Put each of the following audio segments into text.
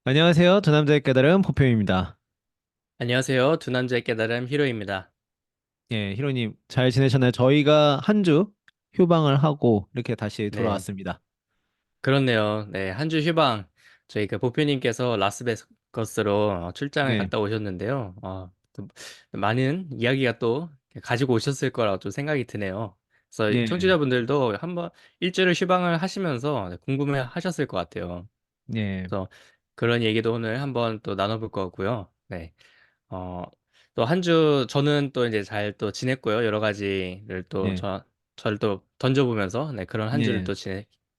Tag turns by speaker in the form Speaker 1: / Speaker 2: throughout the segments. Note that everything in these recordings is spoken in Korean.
Speaker 1: 안녕하세요. 두 남자의 깨달음 포표입니다.
Speaker 2: 안녕하세요. 두 남자의 깨달음 히로입니다.
Speaker 1: 예, 히로님 잘 지내셨나요? 저희가 한 주 휴방을 하고 이렇게 다시
Speaker 2: 네,
Speaker 1: 돌아왔습니다.
Speaker 2: 그렇네요. 네, 한 주 휴방. 저희 그 보표님께서 라스베거스로 출장을
Speaker 1: 네,
Speaker 2: 갔다 오셨는데요. 또 많은 이야기가 또 가지고 오셨을 거라고 좀 생각이 드네요. 그래서
Speaker 1: 예,
Speaker 2: 청취자분들도 한번 일주일을 휴방을 하시면서 궁금해 하셨을 것 같아요.
Speaker 1: 예,
Speaker 2: 그래서 그런 얘기도 오늘 한번 또 나눠볼 거고요. 네. 어, 또 한 주 저는 또 이제 잘 또 지냈고요. 여러 가지를 또
Speaker 1: 예,
Speaker 2: 저를 또 던져보면서 네, 그런 한 주를
Speaker 1: 예,
Speaker 2: 또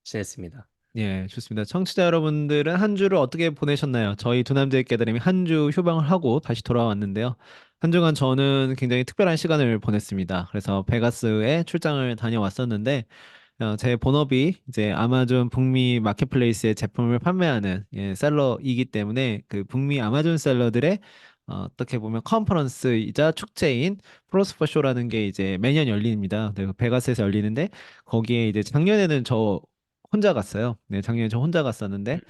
Speaker 2: 지냈습니다.
Speaker 1: 예, 좋습니다. 청취자 여러분들은 한 주를 어떻게 보내셨나요? 저희 두 남자의 깨달음이 한 주 휴방을 하고 다시 돌아왔는데요. 한 주간 저는 굉장히 특별한 시간을 보냈습니다. 그래서 베가스에 출장을 다녀왔었는데 제 본업이 이제 아마존 북미 마켓플레이스의 제품을 판매하는 셀러이기 때문에 그 북미 아마존 셀러들의 어떻게 보면 컨퍼런스이자 축제인 프로스퍼 쇼라는 게 이제 매년 열립니다. 네, 그 베가스에서 열리는데 거기에 이제 작년에는 저 혼자 갔어요. 네, 작년에 저 혼자 갔었는데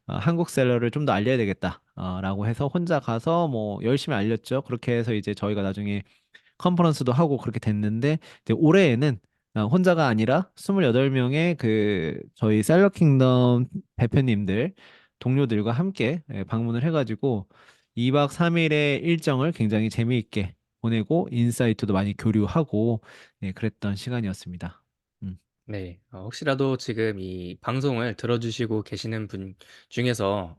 Speaker 1: 한국 셀러를 좀 더 알려야 되겠다. 라고 해서 혼자 가서 뭐 열심히 알렸죠. 그렇게 해서 이제 저희가 나중에 컨퍼런스도 하고 그렇게 됐는데 이제 올해에는 혼자가 아니라 28명의 그 저희 셀러 킹덤 대표님들 동료들과 함께 방문을 해가지고 2박 3일의 일정을 굉장히 재미있게 보내고 인사이트도 많이 교류하고 그랬던 시간이었습니다. 음.
Speaker 2: 네, 혹시라도 지금 이 방송을 들어주시고 계시는 분 중에서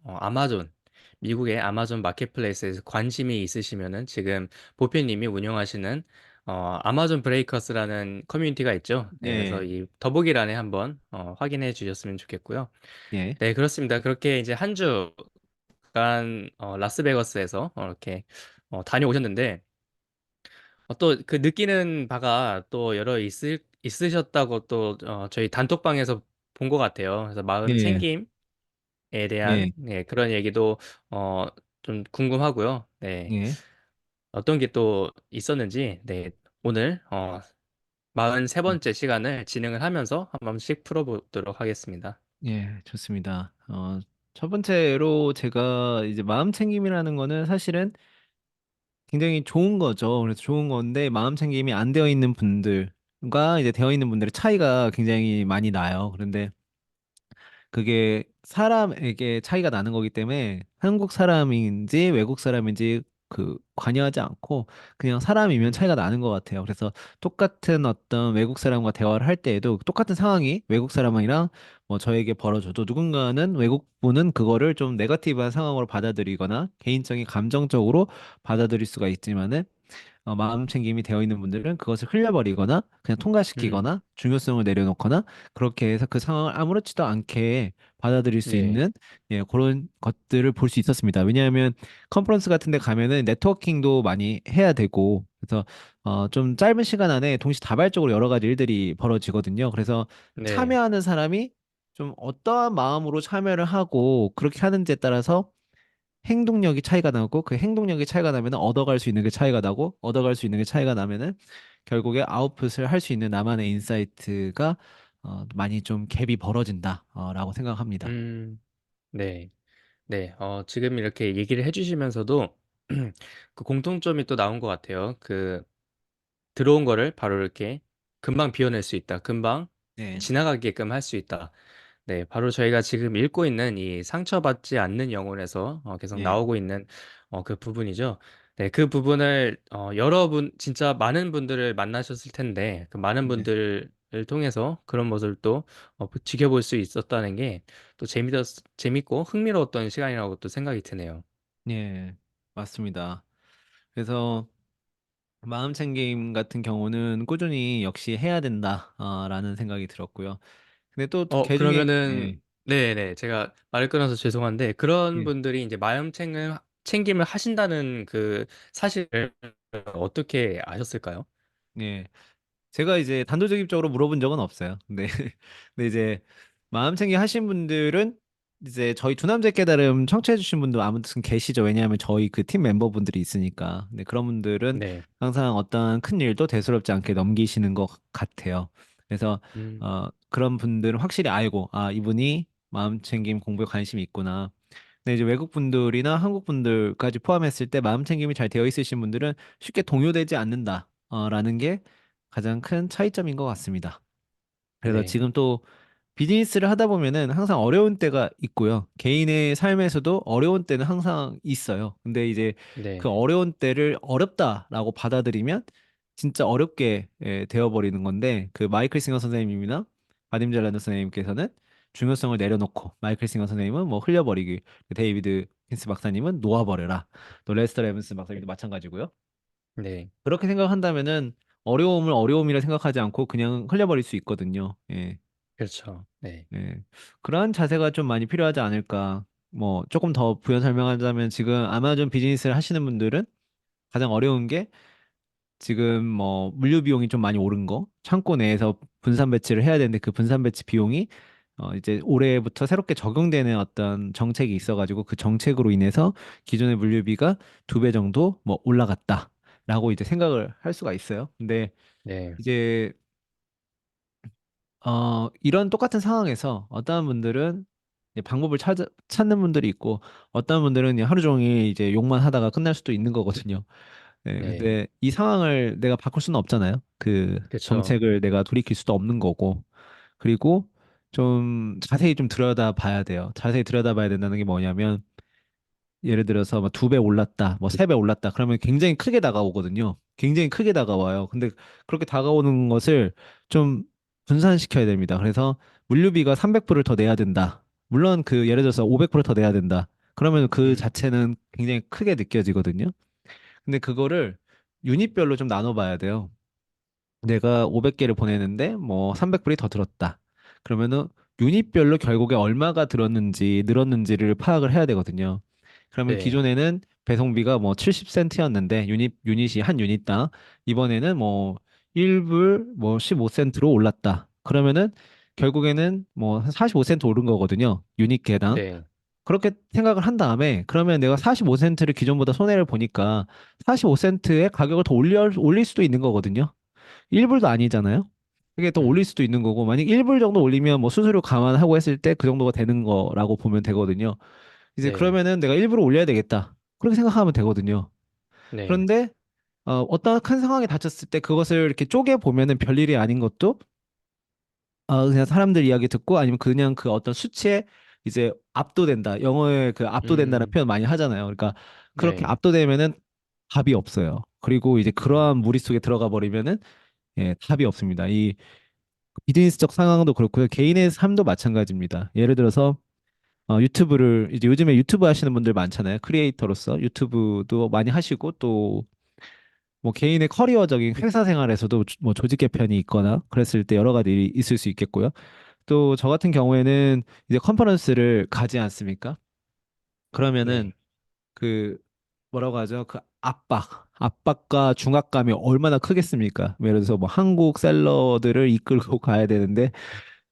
Speaker 2: 미국의 아마존 마켓플레이스에서 관심이 있으시면은 지금 보편님이 운영하시는 아마존 브레이커스라는 커뮤니티가 있죠. 네, 그래서
Speaker 1: 예,
Speaker 2: 이 더보기란에 한번 확인해 주셨으면 좋겠고요.
Speaker 1: 예,
Speaker 2: 네, 그렇습니다. 그렇게 이제 한 주간 라스베거스에서 이렇게 다녀오셨는데 또 그 느끼는 바가 또 있으셨다고 또 저희 단톡방에서 본 것 같아요. 그래서 마음
Speaker 1: 예,
Speaker 2: 챙김에 대한
Speaker 1: 예,
Speaker 2: 그런 얘기도 어, 좀 궁금하고요. 네,
Speaker 1: 예,
Speaker 2: 어떤 게 또 있었는지 네, 오늘 43번째 시간을 진행을 하면서 한 번씩 풀어보도록 하겠습니다.
Speaker 1: 예, 좋습니다. 첫 번째로 제가 이제 마음 챙김이라는 거는 사실은 굉장히 좋은 거죠. 그래서 좋은 건데 마음 챙김이 안 되어 있는 분들과 이제 되어 있는 분들의 차이가 굉장히 많이 나요. 그런데 그게 사람에게 차이가 나는 거기 때문에 한국 사람인지 외국 사람인지 관여하지 않고 그냥 사람이면
Speaker 2: 음,
Speaker 1: 차이가 나는 것 같아요. 그래서 똑같은 어떤 외국 사람과 대화를 할 때에도 똑같은 상황이 외국 사람이랑 뭐 저에게 벌어져도 누군가는 외국 분은 그거를 좀 네거티브한 상황으로 받아들이거나 개인적인 감정적으로 받아들일 수가 있지만은 마음 챙김이 되어 있는 분들은 그것을 흘려버리거나 그냥
Speaker 2: 음,
Speaker 1: 통과시키거나 중요성을 내려놓거나 그렇게 해서 그 상황을 아무렇지도 않게 받아들일 수
Speaker 2: 예,
Speaker 1: 있는 그런 것들을 볼 수 있었습니다. 왜냐하면 컨퍼런스 같은 데 가면은 네트워킹도 많이 해야 되고 그래서 좀 짧은 시간 안에 동시다발적으로 여러 가지 일들이 벌어지거든요. 그래서
Speaker 2: 네,
Speaker 1: 참여하는 사람이 좀 어떠한 마음으로 참여를 하고 그렇게 하는지에 따라서 행동력이 차이가 나고 그 행동력이 차이가 나면 얻어갈 수 있는 게 차이가 나고 얻어갈 수 있는 게 차이가 나면은 결국에 아웃풋을 할 수 있는 나만의 인사이트가 많이 좀 갭이 벌어진다라고 생각합니다.
Speaker 2: 음, 네. 네, 지금 이렇게 얘기를 해주시면서도 그 공통점이 또 나온 것 같아요. 들어온 거를 바로 이렇게 금방 비워낼 수 있다. 금방
Speaker 1: 네,
Speaker 2: 지나가게끔 할 수 있다. 네, 바로 저희가 지금 읽고 있는 이 상처받지 않는 영혼에서 계속
Speaker 1: 예,
Speaker 2: 나오고 있는 그 부분이죠. 네, 그 부분을 진짜 많은 분들을 만나셨을 텐데, 그 많은
Speaker 1: 네,
Speaker 2: 분들을 통해서 그런 모습을 또 지켜볼 수 있었다는 게 또 재밌고 흥미로웠던 시간이라고 또 생각이 드네요.
Speaker 1: 예, 맞습니다. 그래서 마음 챙김 같은 경우는 꾸준히 역시 해야 된다라는 생각이 들었고요. 근데 또 개중에
Speaker 2: 그러면은, 네네. 제가 말을 끊어서 죄송한데, 그런
Speaker 1: 예,
Speaker 2: 분들이 이제 챙김을 하신다는 그 사실을 어떻게 아셨을까요?
Speaker 1: 예. 제가 이제 단도직입적으로 물어본 적은 없어요. 근데, 근데 이제 마음챙기 하신 분들은 이제 저희 두 남자 깨달음 청취해주신 분도 아무튼 계시죠. 왜냐하면 저희 그 팀 멤버분들이 있으니까. 근데 그런 분들은
Speaker 2: 네.
Speaker 1: 항상 어떤 큰 일도 대수롭지 않게 넘기시는 것 같아요. 그래서
Speaker 2: 음,
Speaker 1: 그런 분들은 확실히 알고 이분이 마음챙김 공부에 관심이 있구나. 근데 이제 외국 분들이나 한국 분들까지 포함했을 때 마음 챙김이 잘 되어 있으신 분들은 쉽게 동요되지 않는다. 라는 게 가장 큰 차이점인 것 같습니다. 그래서
Speaker 2: 네,
Speaker 1: 지금 또 비즈니스를 하다 보면은 항상 어려운 때가 있고요. 개인의 삶에서도 어려운 때는 항상 있어요. 근데 이제 그
Speaker 2: 네,
Speaker 1: 어려운 때를 어렵다라고 받아들이면 진짜 어렵게 되어버리는 건데 그 마이클 싱어 선생님이나 바딤 잘라노 선생님께서는 중요성을 내려놓고 마이클 싱어 선생님은 뭐 흘려버리기 데이비드 핀스 박사님은 놓아버려라 또 레스터 에반스 박사님도 마찬가지고요.
Speaker 2: 네,
Speaker 1: 그렇게 생각한다면은 어려움을 어려움이라 생각하지 않고 그냥 흘려버릴 수 있거든요. 예.
Speaker 2: 그렇죠. 네,
Speaker 1: 네. 그러한 자세가 좀 많이 필요하지 않을까. 뭐, 조금 더 부연 설명하자면 지금 아마존 비즈니스를 하시는 분들은 가장 어려운 게 지금 뭐, 물류 비용이 좀 많이 오른 거, 창고 내에서 분산 배치를 해야 되는데 그 분산 배치 비용이 이제 올해부터 새롭게 적용되는 어떤 정책이 있어가지고 그 정책으로 인해서 기존의 물류비가 2배 정도 뭐 올라갔다라고 이제 생각을 할 수가 있어요. 근데
Speaker 2: 네,
Speaker 1: 이제 이런 똑같은 상황에서 어떤 분들은 이제 방법을 찾는 분들이 있고 어떤 분들은 그냥 하루 종일 이제 욕만 하다가 끝날 수도 있는 거거든요. 네,
Speaker 2: 네,
Speaker 1: 근데 이 상황을 내가 바꿀 수는 없잖아요. 그
Speaker 2: 그렇죠.
Speaker 1: 정책을 내가 돌이킬 수도 없는 거고. 그리고 좀 자세히 좀 들여다 봐야 돼요. 자세히 들여다 봐야 된다는 게 뭐냐면 예를 들어서 뭐 2배 올랐다, 뭐 3배 올랐다. 그러면 굉장히 크게 다가오거든요. 굉장히 크게 다가와요. 근데 그렇게 다가오는 것을 좀 분산시켜야 됩니다. 그래서 물류비가 300불을 더 내야 된다. 물론 그 예를 들어서 500불을 더 내야 된다. 그러면 그
Speaker 2: 음,
Speaker 1: 자체는 굉장히 크게 느껴지거든요. 근데 그거를 유닛별로 좀 나눠봐야 돼요. 내가 500개를 보내는데 뭐 300불이 더 들었다. 그러면은 유닛별로 결국에 얼마가 들었는지 늘었는지를 파악을 해야 되거든요. 그러면
Speaker 2: 네,
Speaker 1: 기존에는 배송비가 뭐 70센트였는데 유닛이 한 유닛당 이번에는 뭐 1불 뭐 15센트로 올랐다. 그러면은 결국에는 뭐 45센트 오른 거거든요. 유닛 개당.
Speaker 2: 네,
Speaker 1: 그렇게 생각을 한 다음에 그러면 내가 45센트를 기존보다 손해를 보니까 45센트의 가격을 더 올릴 수도 있는 거거든요. 1불도 아니잖아요. 이게 더 올릴
Speaker 2: 음,
Speaker 1: 수도 있는 거고 만약 1불 정도 올리면 뭐 수수료 감안하고 했을 때 그 정도가 되는 거라고 보면 되거든요. 이제
Speaker 2: 네,
Speaker 1: 그러면은 내가 1불을 올려야 되겠다. 그렇게 생각하면 되거든요.
Speaker 2: 네,
Speaker 1: 그런데 어떤 큰 상황에 닥쳤을 때 그것을 이렇게 쪼개 보면은 별일이 아닌 것도 그냥 사람들 이야기 듣고 아니면 그냥 그 어떤 수치에 이제 압도된다. 영어에 그 압도된다는
Speaker 2: 음,
Speaker 1: 표현 많이 하잖아요. 그러니까 그렇게
Speaker 2: 네,
Speaker 1: 압도되면은 답이 없어요. 그리고 이제
Speaker 2: 음,
Speaker 1: 그러한 무리 속에 들어가 버리면은 답이 없습니다. 이 비즈니스적 상황도 그렇고요. 개인의 삶도 마찬가지입니다. 예를 들어서 유튜브를 이제 요즘에 유튜브 하시는 분들 많잖아요. 크리에이터로서 유튜브도 많이 하시고 또 뭐 개인의 커리어적인 회사 생활에서도 뭐 조직 개편이 있거나 그랬을 때 여러 가지 일이 있을 수 있겠고요. 또 저 같은 경우에는 이제 컨퍼런스를 가지 않습니까? 그러면은
Speaker 2: 네,
Speaker 1: 그 뭐라고 하죠? 그 압박과 중압감이 얼마나 크겠습니까? 예를 들어서 뭐 한국 셀러들을 이끌고 가야 되는데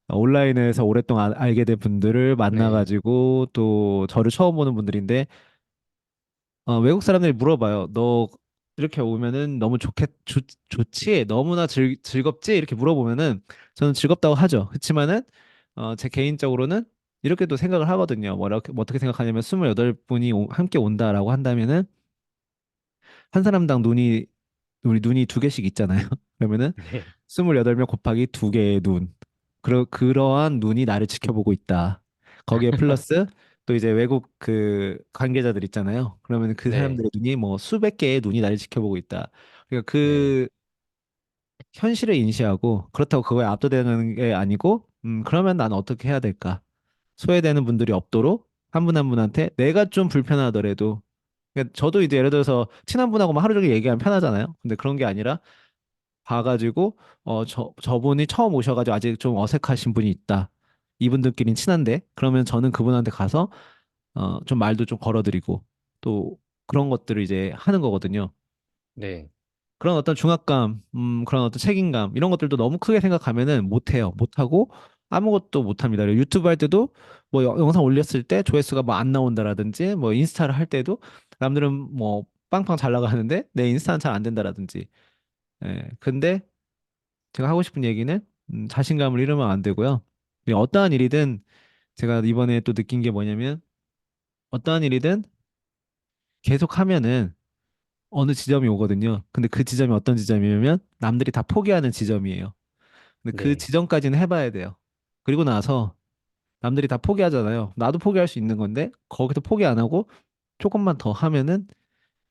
Speaker 1: 온라인에서 오랫동안 알게 된 분들을
Speaker 2: 네,
Speaker 1: 만나가지고 또 저를 처음 보는 분들인데 외국 사람들이 물어봐요. 너 이렇게 오면은 너무 좋지? 너무나 즐겁지? 이렇게 물어보면은 저는 즐겁다고 하죠. 그렇지만은 제 개인적으로는 이렇게도 생각을 하거든요. 뭐 어떻게 생각하냐면 28분이 함께 온다라고 한다면은 한 사람당 우리 눈이 2개씩 있잖아요. 그러면은
Speaker 2: 네,
Speaker 1: 28명 곱하기 2개의 눈. 그러한 눈이 나를 지켜보고 있다. 거기에 플러스 또 이제 외국 그 관계자들 있잖아요. 그러면 그
Speaker 2: 네,
Speaker 1: 사람들의 눈이 뭐 수백 개의 눈이 나를 지켜보고 있다. 그러니까
Speaker 2: 네,
Speaker 1: 그 현실을 인지하고 그렇다고 그거에 압도되는 게 아니고 그러면 난 어떻게 해야 될까? 소외되는 분들이 없도록 한 분 한 분한테 내가 좀 불편하더라도 그러니까 저도 이제 예를 들어서 친한 분하고 막 하루 종일 얘기하면 편하잖아요. 근데 그런 게 아니라 봐가지고 저분이 처음 오셔가지고 아직 좀 어색하신 분이 있다. 이분들끼리는 친한데 그러면 저는 그분한테 가서 좀 말도 좀 걸어드리고 또 그런 것들을 이제 하는 거거든요.
Speaker 2: 네,
Speaker 1: 그런 어떤 중압감, 그런 어떤 책임감 이런 것들도 너무 크게 생각하면은 못해요. 못하고 아무것도 못합니다. 그리고 유튜브 할 때도 뭐 영상 올렸을 때 조회수가 뭐 안 나온다라든지 뭐 인스타를 할 때도 남들은 뭐 빵빵 잘 나가는데 내 인스타는 잘 안 된다라든지. 근데 제가 하고 싶은 얘기는 자신감을 잃으면 안 되고요. 어떠한 일이든 제가 이번에 또 느낀 게 뭐냐면 어떠한 일이든 계속 하면은 어느 지점이 오거든요. 근데 그 지점이 어떤 지점이냐면 남들이 다 포기하는 지점이에요. 근데 그
Speaker 2: 네,
Speaker 1: 지점까지는 해봐야 돼요. 그리고 나서 남들이 다 포기하잖아요. 나도 포기할 수 있는 건데 거기서 포기 안 하고 조금만 더 하면은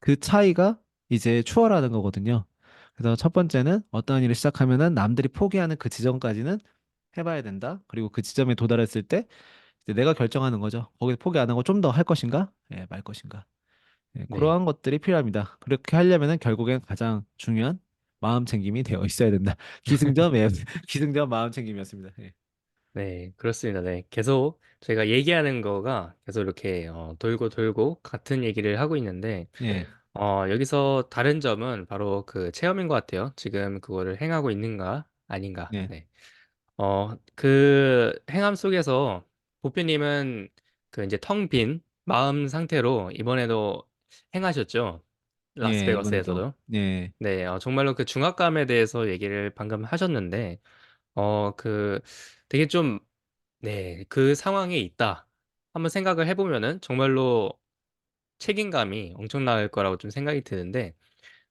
Speaker 1: 그 차이가 이제 추월하는 거거든요. 그래서 첫 번째는 어떠한 일을 시작하면은 남들이 포기하는 그 지점까지는 해봐야 된다. 그리고 그 지점에 도달했을 때 이제 내가 결정하는 거죠. 거기서 포기 안 하고 좀 더 할 것인가? 예, 말 것인가? 예,
Speaker 2: 네.
Speaker 1: 그러한 것들이 필요합니다. 그렇게 하려면은 결국엔 가장 중요한 마음 챙김이 되어 있어야 된다. 기승전, 예, 기승전 마음 챙김이었습니다. 예,
Speaker 2: 네, 그렇습니다. 네. 계속 저희가 얘기하는 거가 계속 이렇게 돌고 돌고 같은 얘기를 하고 있는데,
Speaker 1: 예,
Speaker 2: 여기서 다른 점은 바로 그 체험인 것 같아요. 지금 그거를 행하고 있는가, 아닌가.
Speaker 1: 예,
Speaker 2: 네. 그 행함 속에서 보표님은 그 이제 텅 빈 마음 상태로 이번에도 행하셨죠.
Speaker 1: 예, 이번에도
Speaker 2: 라스베가스에서도.
Speaker 1: 예,
Speaker 2: 네, 정말로 그 중압감에 대해서 얘기를 방금 하셨는데, 그 되게 좀 네, 그 상황에 있다. 한번 생각을 해보면은 정말로 책임감이 엄청날 거라고 좀 생각이 드는데,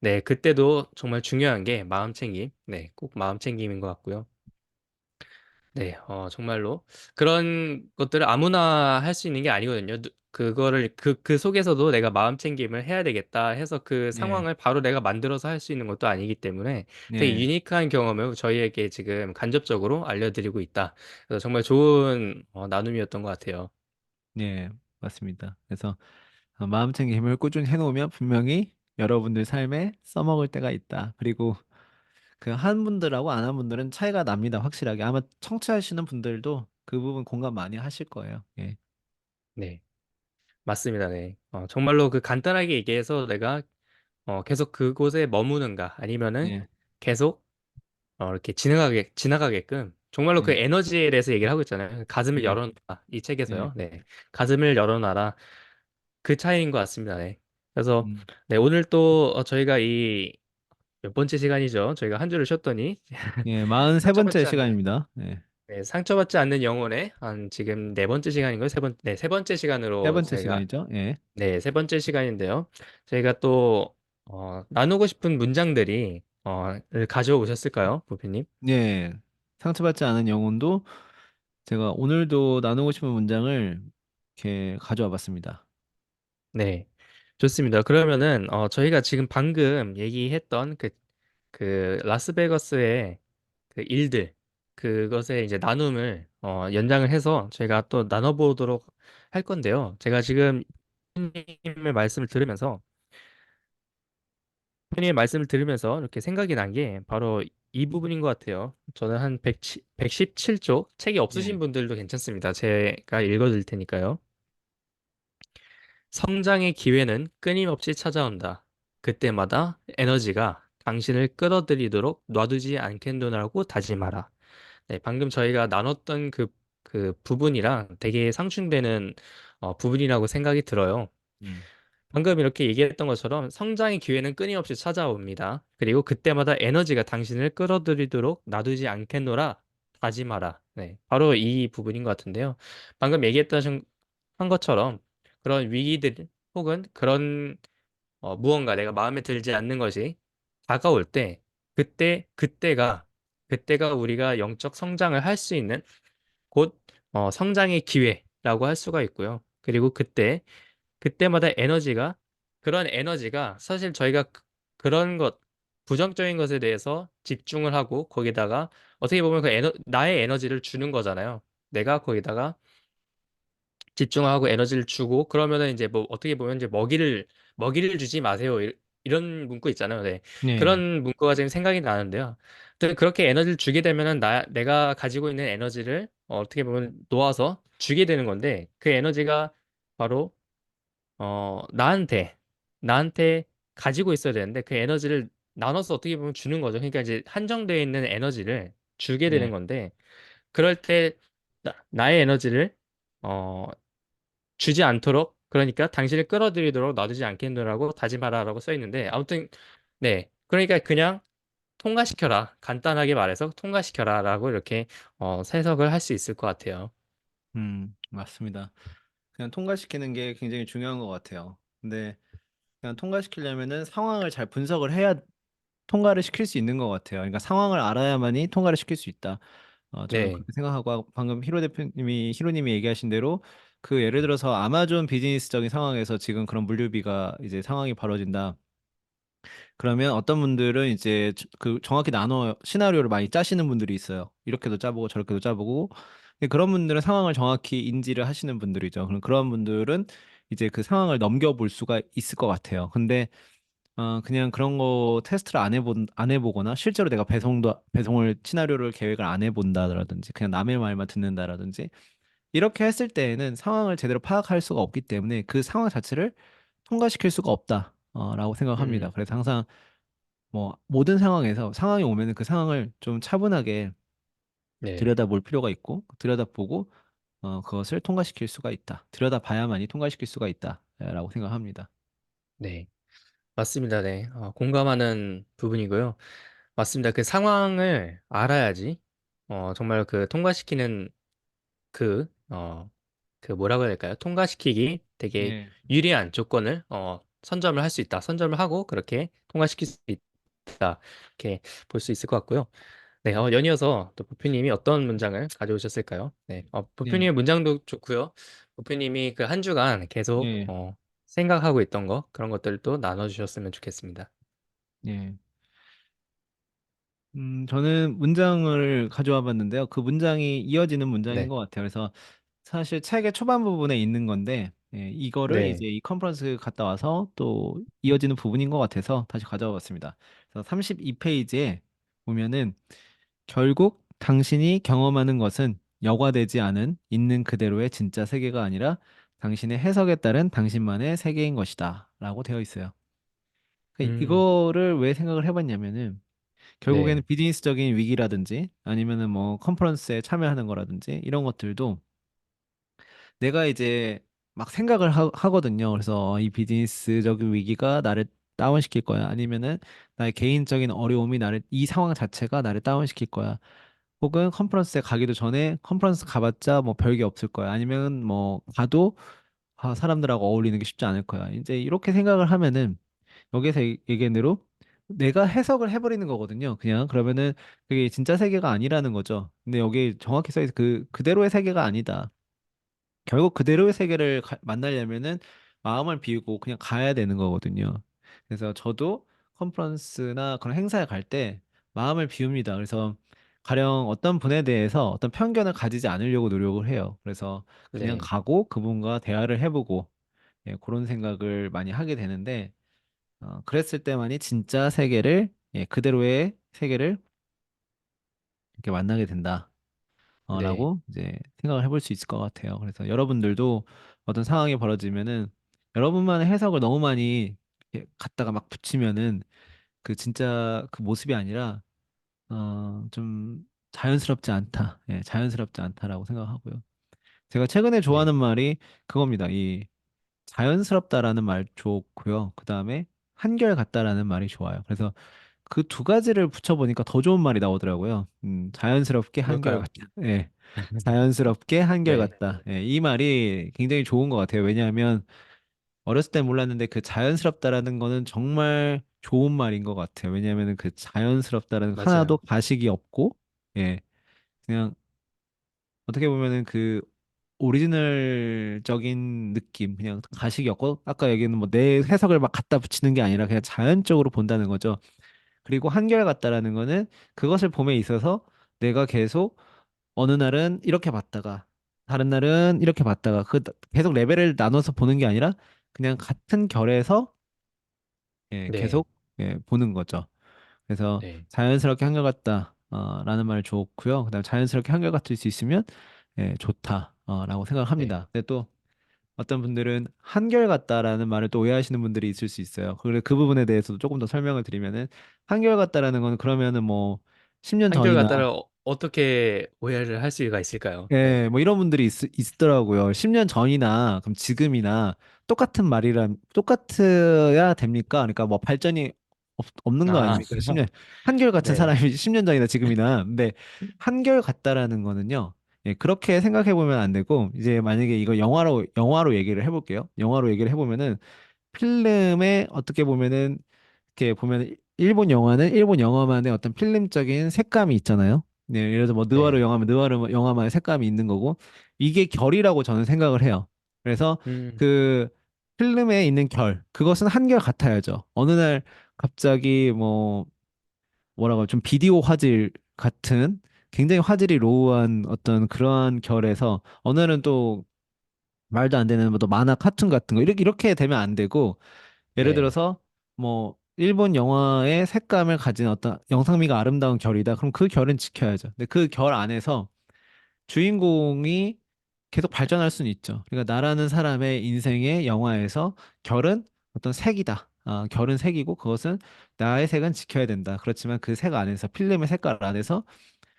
Speaker 2: 네, 그때도 정말 중요한 게 마음 챙김. 네, 꼭 마음 챙김인 것 같고요. 네, 정말로 그런 것들을 아무나 할 수 있는 게 아니거든요. 그거를 그 속에서도 내가 마음 챙김을 해야 되겠다 해서 그
Speaker 1: 예,
Speaker 2: 상황을 바로 내가 만들어서 할 수 있는 것도 아니기 때문에 되게
Speaker 1: 예,
Speaker 2: 유니크한 경험을 저희에게 지금 간접적으로 알려드리고 있다. 그래서 정말 좋은 나눔이었던 것 같아요.
Speaker 1: 예, 맞습니다. 그래서 마음 챙김 힘을 꾸준히 해놓으면 분명히 여러분들 삶에 써먹을 때가 있다. 그리고 그 한 분들하고 안 한 분들은 차이가 납니다. 확실하게. 아마 청취하시는 분들도 그 부분 공감 많이 하실 거예요. 예,
Speaker 2: 네, 맞습니다. 네, 정말로 그 간단하게 얘기해서 내가 계속 그곳에 머무는가 아니면은
Speaker 1: 예,
Speaker 2: 계속 이렇게 지나가게끔 정말로 그
Speaker 1: 예,
Speaker 2: 에너지에 대해서 얘기를 하고 있잖아요. 가슴을
Speaker 1: 예,
Speaker 2: 열어놔라. 이
Speaker 1: 예,
Speaker 2: 책에서요. 네. 가슴을 열어놔라. 그 차이인 것 같습니다. 네. 그래서
Speaker 1: 음,
Speaker 2: 네, 오늘 또 저희가 이 몇 번째 시간이죠. 저희가 한 주를 쉬었더니
Speaker 1: 예, 43번째
Speaker 2: 상처받지 않는
Speaker 1: 시간입니다. 예,
Speaker 2: 네, 상처받지 않는 영혼의 한 지금 네 번째 시간인가요? 세 번째
Speaker 1: 세
Speaker 2: 시간으로
Speaker 1: 번째
Speaker 2: 저희가
Speaker 1: 시간이죠. 예,
Speaker 2: 네, 세 번째 시간인데요. 저희가 또 나누고 싶은 문장들이 를 가져오 오셨을까요, 부피님?
Speaker 1: 예, 상처받지 않은 영혼도 제가 오늘도 나누고 싶은 문장을 이렇게 가져와 봤습니다.
Speaker 2: 네, 좋습니다. 그러면은 저희가 지금 방금 얘기했던 그 라스베가스의 그 일들 그것의 이제 나눔을 연장을 해서 저희가 또 나눠보도록 할 건데요. 제가 지금 님의 말씀을 들으면서 님의 말씀을 들으면서 이렇게 생각이 난 게 바로 이 부분인 것 같아요. 저는 한 117쪽 책이 없으신
Speaker 1: 예,
Speaker 2: 분들도 괜찮습니다. 제가 읽어드릴 테니까요. 성장의 기회는 끊임없이 찾아온다. 그때마다 에너지가 당신을 끌어들이도록 놔두지 않겠노라고 다짐하라. 네, 방금 저희가 나눴던 그 부분이랑 되게 상충되는 부분이라고 생각이 들어요.
Speaker 1: 음,
Speaker 2: 방금 이렇게 얘기했던 것처럼 성장의 기회는 끊임없이 찾아옵니다. 그리고 그때마다 에너지가 당신을 끌어들이도록 놔두지 않겠노라 다짐하라. 네, 바로 이 부분인 것 같은데요. 방금 얘기했던 한 것처럼 그런 위기들 혹은 그런 무언가 내가 마음에 들지 않는 것이 다가올 때 그때가 우리가 영적 성장을 할 수 있는 곧 성장의 기회라고 할 수가 있고요. 그리고 그때마다 그런 에너지가 사실 저희가 그런 것 부정적인 것에 대해서 집중을 하고 거기다가 어떻게 보면 나의 에너지를 주는 거잖아요. 내가 거기다가 집중하고 에너지를 주고 그러면은 이제 뭐 어떻게 보면 이제 먹이를 주지 마세요. 이런 문구 있잖아요. 네.
Speaker 1: 예,
Speaker 2: 그런 문구가 지금 생각이 나는데요. 또 그렇게 에너지를 주게 되면은 내가 가지고 있는 에너지를 어떻게 보면 놓아서 주게 되는 건데 그 에너지가 바로 나한테 가지고 있어야 되는데 그 에너지를 나눠서 어떻게 보면 주는 거죠. 그러니까 이제 한정되어 있는 에너지를 주게 되는
Speaker 1: 예,
Speaker 2: 건데 그럴 때 나의 에너지를 어, 주지 않도록 그러니까 당신을 끌어들이도록 놔두지 않겠노라고 다짐하라라고 써 있는데 아무튼 네 그러니까 그냥 통과시켜라 간단하게 말해서 통과시켜라라고 이렇게 해석을 할 수 있을 것 같아요.
Speaker 1: 맞습니다. 그냥 통과시키는 게 굉장히 중요한 것 같아요. 근데 그냥 통과시키려면은 상황을 잘 분석을 해야 통과를 시킬 수 있는 것 같아요. 그러니까 상황을 알아야만이 통과를 시킬 수 있다. 저는
Speaker 2: 네.
Speaker 1: 그렇게 생각하고 방금 히로님이 얘기하신 대로 그 예를 들어서 아마존 비즈니스적인 상황에서 지금 그런 물류비가 이제 상황이 벌어진다. 그러면 어떤 분들은 이제 그 정확히 나눠 시나리오를 많이 짜시는 분들이 있어요. 이렇게도 짜보고 저렇게도 짜보고. 근데 그런 분들은 상황을 정확히 인지를 하시는 분들이죠. 그럼 그런 분들은 이제 그 상황을 넘겨볼 수가 있을 것 같아요. 근데 그냥 그런 거 테스트를 안 해보거나 실제로 내가 배송을 시나리오를 계획을 안 해본다라든지 그냥 남의 말만 듣는다라든지 이렇게 했을 때에는 상황을 제대로 파악할 수가 없기 때문에 그 상황 자체를 통과시킬 수가 없다. 라고 생각합니다.
Speaker 2: 음,
Speaker 1: 그래서 항상 뭐 모든 상황에서 상황이 오면은 그 상황을 좀 차분하게
Speaker 2: 네.
Speaker 1: 들여다볼 필요가 있고 들여다보고 그것을 통과시킬 수가 있다. 들여다봐야만이 통과시킬 수가 있다라고 생각합니다.
Speaker 2: 네. 맞습니다. 네. 공감하는 부분이고요. 맞습니다. 그 상황을 알아야지, 정말 그 통과시키는 그, 그 뭐라고 해야 될까요? 통과시키기 되게
Speaker 1: 예,
Speaker 2: 유리한 조건을, 선점을 할 수 있다. 선점을 하고 그렇게 통과시킬 수 있다. 이렇게 볼 수 있을 것 같고요. 네, 연이어서 또 보표님이 어떤 문장을 가져오셨을까요? 네,
Speaker 1: 예,
Speaker 2: 보표님의 문장도 좋고요. 보표님이 그 한 주간 계속,
Speaker 1: 예,
Speaker 2: 생각하고 있던 거, 그런 것들도 나눠주셨으면 좋겠습니다.
Speaker 1: 예. 저는 문장을 가져와 봤는데요. 그 문장이 이어지는 문장인
Speaker 2: 네,
Speaker 1: 것 같아요. 그래서 사실 책의 초반 부분에 있는 건데, 이거를 이제
Speaker 2: 네,
Speaker 1: 이 컨퍼런스 갔다 와서 또 이어지는 부분인 것 같아서 다시 가져와 봤습니다. 그래서 32페이지에 보면은 결국 당신이 경험하는 것은 여과되지 않은 있는 그대로의 진짜 세계가 아니라 당신의 해석에 따른 당신만의 세계인 것이다. 라고 되어 있어요.
Speaker 2: 음,
Speaker 1: 이거를 왜 생각을 해봤냐면은 결국에는
Speaker 2: 네,
Speaker 1: 비즈니스적인 위기라든지 아니면은 뭐 컨퍼런스에 참여하는 거라든지 이런 것들도 내가 이제 막 생각을 하거든요. 그래서 이 비즈니스적인 위기가 나를 다운시킬 거야. 아니면은 나의 개인적인 어려움이 나를 이 상황 자체가 나를 다운시킬 거야. 혹은 컨퍼런스에 가기도 전에 컨퍼런스 가봤자 뭐 별게 없을 거야. 아니면 뭐 가도 사람들하고 어울리는 게 쉽지 않을 거야. 이제 이렇게 생각을 하면은 여기서 얘기한 대로 내가 해석을 해버리는 거거든요. 그냥 그러면은 그게 진짜 세계가 아니라는 거죠. 근데 여기 정확히 써있어 그대로의 세계가 아니다. 결국 그대로의 세계를 만나려면은 마음을 비우고 그냥 가야 되는 거거든요. 그래서 저도 컨퍼런스나 그런 행사에 갈 때 마음을 비웁니다. 그래서 가령 어떤 분에 대해서 어떤 편견을 가지지 않으려고 노력을 해요. 그래서 그냥
Speaker 2: 네,
Speaker 1: 가고 그분과 대화를 해보고 그런 생각을 많이 하게 되는데 그랬을 때만이 진짜 세계를 그대로의 세계를 이렇게 만나게 된다.
Speaker 2: 네,
Speaker 1: 라고 이제 생각을 해볼 수 있을 것 같아요. 그래서 여러분들도 어떤 상황이 벌어지면은 여러분만의 해석을 너무 많이 이렇게 갖다가 막 붙이면은 그 진짜 그 모습이 아니라 좀 자연스럽지 않다. 자연스럽지 않다라고 생각하고요. 제가 최근에
Speaker 2: 네,
Speaker 1: 좋아하는 말이 그겁니다. 이 자연스럽다라는 말 좋고요. 그 다음에 한결같다라는 말이 좋아요. 그래서 그 두 가지를 붙여보니까 더 좋은 말이 나오더라고요. 자연스럽게
Speaker 2: 뭘까요?
Speaker 1: 한결같다. 예. 자연스럽게
Speaker 2: 네,
Speaker 1: 한결같다. 예, 이 말이 굉장히 좋은 것 같아요. 왜냐하면 어렸을 때 몰랐는데 그 자연스럽다라는 거는 정말 좋은 말인 것 같아요. 왜냐하면 그 자연스럽다라는 하나도
Speaker 2: 맞아요.
Speaker 1: 가식이 없고, 예, 그냥 어떻게 보면은 그 오리지널적인 느낌, 그냥 가식이 없고, 아까 얘기는 뭐 내 해석을 막 갖다 붙이는 게 아니라 그냥 자연적으로 본다는 거죠. 그리고 한결같다라는 거는 그것을 봄에 있어서 내가 계속 어느 날은 이렇게 봤다가 다른 날은 이렇게 봤다가 계속 레벨을 나눠서 보는 게 아니라 그냥 같은 결에서
Speaker 2: 네,
Speaker 1: 계속 보는 거죠. 그래서
Speaker 2: 네,
Speaker 1: 자연스럽게 한결같다 라는 말 좋고요. 그다음 자연스럽게 한결같을 수 있으면 좋다 라고 생각을
Speaker 2: 네.
Speaker 1: 합니다. 근데 또 어떤 분들은 한결같다라는 말을 또 오해하시는 분들이 있을 수 있어요. 그래 그 부분에 대해서도 조금 더 설명을 드리면은 한결같다라는 건 그러면은 뭐 10년 전이나
Speaker 2: 한결같다를 어떻게 오해를 할 수가 있을까요? 네.
Speaker 1: 뭐 이런 분들이 있더라고요. 10년 전이나 그럼 지금이나 똑같은 말이라 똑같아야 됩니까? 그러니까 뭐 발전이 없는 거
Speaker 2: 아,
Speaker 1: 아닙니까? 10년 한결같은
Speaker 2: 네,
Speaker 1: 사람이 10년 전이나 지금이나 근데 한결같다라는 거는요. 예, 그렇게 생각해 보면 안 되고 이제 만약에 이거 영화로 얘기를 해볼게요. 영화로 얘기를 해보면은 필름에 어떻게 보면은 이렇게 보면 일본 영화는 일본 영화만의 어떤 필름적인 색감이 있잖아요. 네, 예를 들어 뭐 느와르
Speaker 2: 네.
Speaker 1: 영화면 느와르 영화만의 색감이 있는 거고 이게 결이라고 저는 생각을 해요. 그래서
Speaker 2: 음,
Speaker 1: 그 필름에 있는 그것은 한결 같아야죠. 어느 날 갑자기 뭐라고 좀 비디오 화질 같은 굉장히 화질이 로우한 어떤 그러한 결에서 어느 날은 또 말도 안 되는 뭐또 만화 카툰 같은 거 이렇게 되면 안 되고 예를
Speaker 2: 네.
Speaker 1: 들어서 뭐 일본 영화의 색감을 가진 어떤 영상미가 아름다운 결이다. 그럼 그 결은 지켜야죠. 근데 그 결 안에서 주인공이 계속 발전할 수는 있죠. 그러니까 나라는 사람의 인생의 영화에서 결은 어떤 색이다. 결은 색이고 그것은 나의 색은 지켜야 된다. 그렇지만 그 색 안에서 필름의 색깔 안에서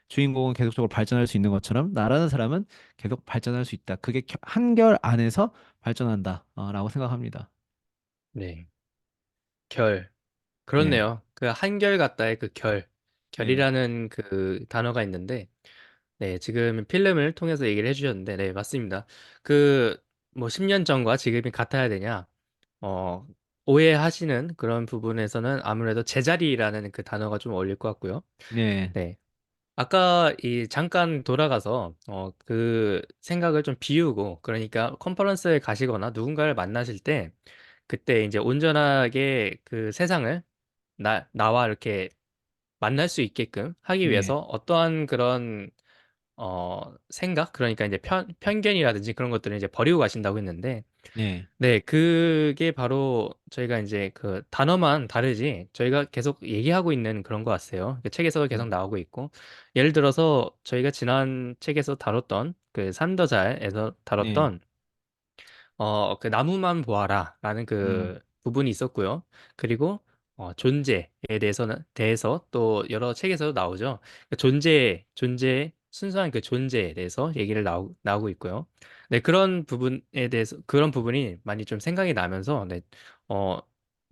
Speaker 1: 주인공은 계속적으로 발전할 수 있는 것처럼 나라는 사람은 계속 발전할 수 있다. 그게 한결 안에서 발전한다. 라고 생각합니다.
Speaker 2: 네. 결.
Speaker 1: 네.
Speaker 2: 그렇네요. 그 한결같다의 그 결.
Speaker 1: 네.
Speaker 2: 결이라는 그 단어가 있는데, 네, 지금 필름을 통해서 얘기를 해주셨는데, 네, 맞습니다. 그, 뭐, 10년 전과 지금이 같아야 되냐, 어, 오해하시는 그런 부분에서는 아무래도 제자리라는 그 단어가 좀 어울릴 것 같고요.
Speaker 1: 네.
Speaker 2: 네. 아까 이 잠깐 돌아가서, 그 생각을 좀 비우고, 그러니까 컨퍼런스에 가시거나 누군가를 만나실 때, 그때 이제 온전하게 그 세상을 나와 이렇게 만날 수 있게끔 하기
Speaker 1: 네.
Speaker 2: 위해서 어떠한 그런 생각, 그러니까 이제 편견이라든지 그런 것들을 이제 버리고 가신다고 했는데,
Speaker 1: 네.
Speaker 2: 네, 그게 바로 저희가 이제 그 단어만 다르지 저희가 계속 얘기하고 있는 그런 것 같아요. 그 책에서도 계속
Speaker 1: 음.
Speaker 2: 나오고 있고, 예를 들어서 저희가 지난 책에서 다뤘던 그 산더잘에서
Speaker 1: 네.
Speaker 2: 다뤘던 그 나무만 보아라라는
Speaker 1: 음.
Speaker 2: 그 부분이 있었고요. 그리고 존재에 대해서 또 여러 책에서도 나오죠. 그 존재의 순수한 그 존재에 대해서 얘기를 나오고 있고요. 네, 그런 부분에 대해서 그런 부분이 많이 좀 생각이 나면서 네, 어,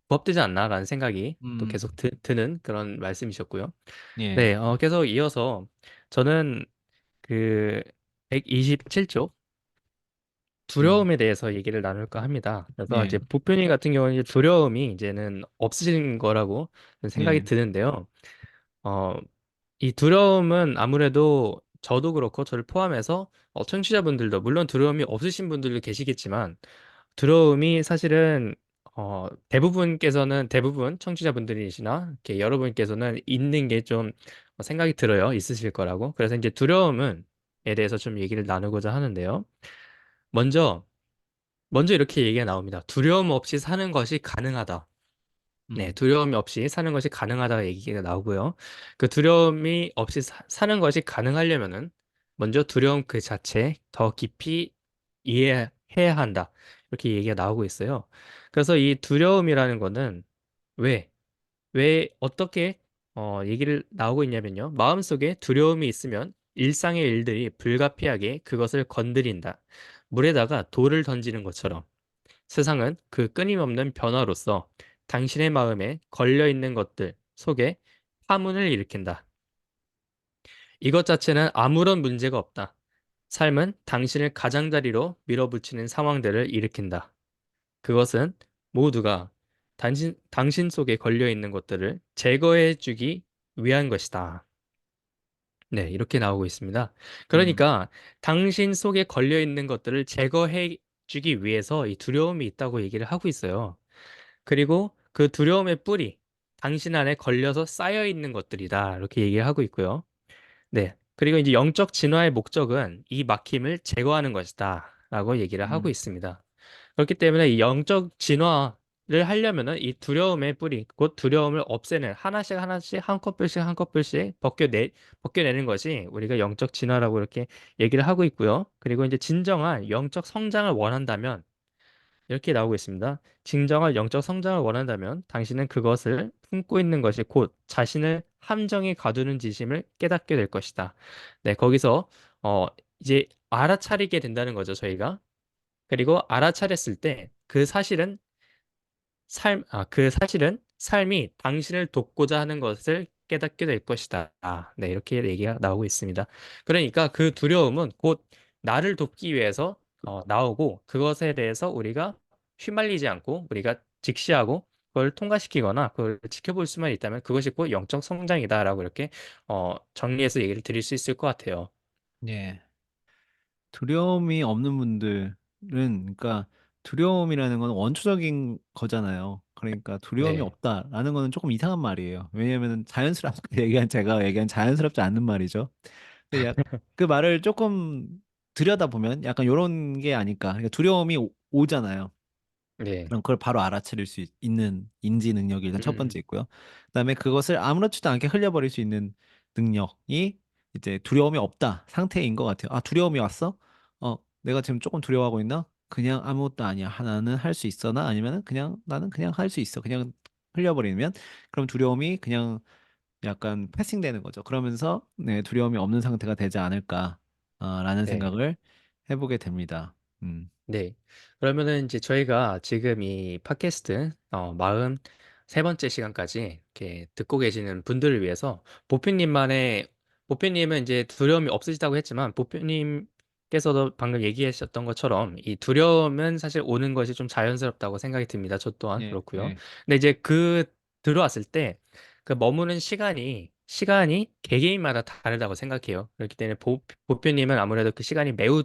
Speaker 2: 부합되지 않나라는 생각이 또
Speaker 1: 음.
Speaker 2: 계속 드는 그런 말씀이셨고요.
Speaker 1: 예.
Speaker 2: 네, 계속 이어서 저는 그 127쪽
Speaker 1: 음.
Speaker 2: 두려움에 대해서 얘기를 나눌까 합니다. 그래서
Speaker 1: 예.
Speaker 2: 이제 보편이 같은 경우는 이제 두려움이 이제는 없으신 거라고 생각이
Speaker 1: 예.
Speaker 2: 드는데요. 어, 이 두려움은 아무래도 저도 그렇고 저를 포함해서 청취자분들도 물론 두려움이 없으신 분들도 계시겠지만 두려움이 사실은 대부분 청취자분들이시나 이렇게 여러분께서는 있는 게 좀 생각이 들어요. 있으실 거라고. 그래서 이제 두려움은 에 대해서 좀 얘기를 나누고자 하는데요. 먼저 먼저 이렇게 얘기가 나옵니다. 두려움 없이 사는 것이 가능하다. 네,
Speaker 1: 음.
Speaker 2: 두려움이 없이 사는 것이 가능하다 얘기가 나오고요. 그 두려움이 없이 사는 것이 가능하려면은 먼저 두려움 그 자체 더 깊이 이해해야 한다. 이렇게 얘기가 나오고 있어요. 그래서 이 두려움이라는 거는 왜, 왜 어떻게 얘기를 나오고 있냐면요. 마음속에 두려움이 있으면 일상의 일들이 불가피하게 그것을 건드린다. 물에다가 돌을 던지는 것처럼. 세상은 그 끊임없는 변화로서 당신의 마음에 걸려 있는 것들 속에 파문을 일으킨다. 이것 자체는 아무런 문제가 없다. 삶은 당신을 가장자리로 밀어붙이는 상황들을 일으킨다. 그것은 모두가 당신 속에 걸려 있는 것들을 제거해 주기 위한 것이다. 네, 이렇게 나오고 있습니다.
Speaker 1: 음.
Speaker 2: 그러니까 당신 속에 걸려 있는 것들을 제거해 주기 위해서 이 두려움이 있다고 얘기를 하고 있어요. 그리고 그 두려움의 뿌리, 당신 안에 걸려서 쌓여 있는 것들이다. 이렇게 얘기를 하고 있고요. 네. 그리고 이제 영적 진화의 목적은 이 막힘을 제거하는 것이다. 라고 얘기를 하고
Speaker 1: 음.
Speaker 2: 있습니다. 그렇기 때문에 이 영적 진화를 하려면은 이 두려움의 뿌리, 곧 두려움을 없애는 하나씩 하나씩 한 커플씩 한 커플씩 벗겨내는 것이 우리가 영적 진화라고 이렇게 얘기를 하고 있고요. 그리고 이제 진정한 영적 성장을 원한다면 이렇게 나오고 있습니다. 진정한 영적 성장을 원한다면 당신은 그것을 품고 있는 것이 곧 자신을 함정에 가두는 지심을 깨닫게 될 것이다. 네, 거기서 어 이제 알아차리게 된다는 거죠, 저희가. 그리고 알아차렸을 때 그 사실은 삶이 당신을 돕고자 하는 것을 깨닫게 될 것이다. 네, 이렇게 얘기가 나오고 있습니다. 그러니까 그 두려움은 곧 나를 돕기 위해서 나오고 그것에 대해서 우리가 휘말리지 않고 우리가 직시하고 그걸 통과시키거나 그걸 지켜볼 수만 있다면 그것이 곧 영적 성장이다라고 이렇게 정리해서 얘기를 드릴 수 있을 것 같아요.
Speaker 1: 예. 두려움이 없는 분들은, 그러니까 두려움이라는 건 원초적인 거잖아요. 그러니까 두려움이
Speaker 2: 네.
Speaker 1: 없다라는 거는 조금 이상한 말이에요. 왜냐하면 자연스럽게 제가 얘기한 자연스럽지 않는 말이죠. 근데 그 말을 조금 들여다보면 약간 이런 게 아닐까. 그러니까 두려움이 오잖아요.
Speaker 2: 네.
Speaker 1: 그럼 그걸 바로 알아차릴 수 있는 인지 능력이 일단 첫 번째
Speaker 2: 음,
Speaker 1: 있고요. 그다음에 그것을 아무렇지도 않게 흘려버릴 수 있는 능력이 이제 두려움이 없다 상태인 것 같아요. 아, 두려움이 왔어? 내가 지금 조금 두려워하고 있나? 그냥 아무것도 아니야. 하나는 할 수 있어나 아니면은 그냥 나는 그냥 할 수 있어. 그냥 흘려버리면 그럼 두려움이 그냥 약간 패싱되는 거죠. 그러면서 네, 두려움이 없는 상태가 되지 않을까라는
Speaker 2: 네.
Speaker 1: 생각을 해보게 됩니다. 음,
Speaker 2: 네. 그러면은 이제 저희가 지금 이 팟캐스트 43번째 시간까지 이렇게 듣고 계시는 분들을 위해서 보표님은 이제 두려움이 없으시다고 했지만 보표님께서도 방금 얘기하셨던 것처럼 이 두려움은 사실 오는 것이 좀 자연스럽다고 생각이 듭니다. 저 또한
Speaker 1: 예,
Speaker 2: 그렇고요.
Speaker 1: 예,
Speaker 2: 근데 이제 그 들어왔을 때 그 머무는 시간이 개개인마다 다르다고 생각해요. 그렇기 때문에 보표님은 아무래도 그 시간이 매우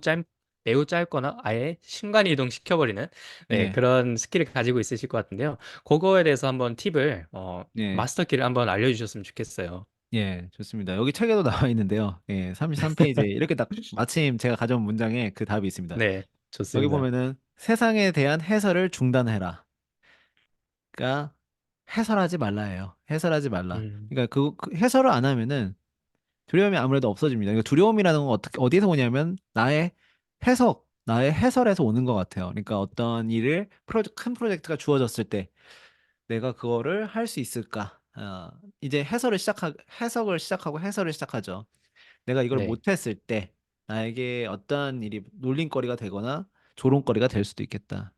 Speaker 2: 짧거나 아예 순간 이동 시켜버리는 네,
Speaker 1: 예.
Speaker 2: 그런 스킬을 가지고 있으실 것 같은데요. 그거에 대해서 한번 팁을
Speaker 1: 예.
Speaker 2: 마스터키를 한번 알려주셨으면 좋겠어요.
Speaker 1: 예, 좋습니다. 여기 책에도 나와 있는데요. 예, 33페이지에 이렇게 딱 마침 제가 가져온 문장에 그 답이 있습니다.
Speaker 2: 네,
Speaker 1: 여기
Speaker 2: 좋습니다.
Speaker 1: 보면은 세상에 대한 해설을 중단해라. 그러니까 해설하지 말라예요. 해설하지 말라.
Speaker 2: 음,
Speaker 1: 그러니까 그 해설을 안 하면은 두려움이 아무래도 없어집니다. 그러니까 두려움이라는 건 어디서 오냐면 나의 해설에서 오는 것 같아요. 그러니까 어떤 일을 큰 프로젝트가 주어졌을 때 내가 그거를 할 수 있을까? 이제 해석을 시작하고 해설을 시작하죠. 내가 이걸
Speaker 2: 네,
Speaker 1: 못했을 때 나에게 어떠한 일이 놀림거리가 되거나 조롱거리가 될 수도 있겠다.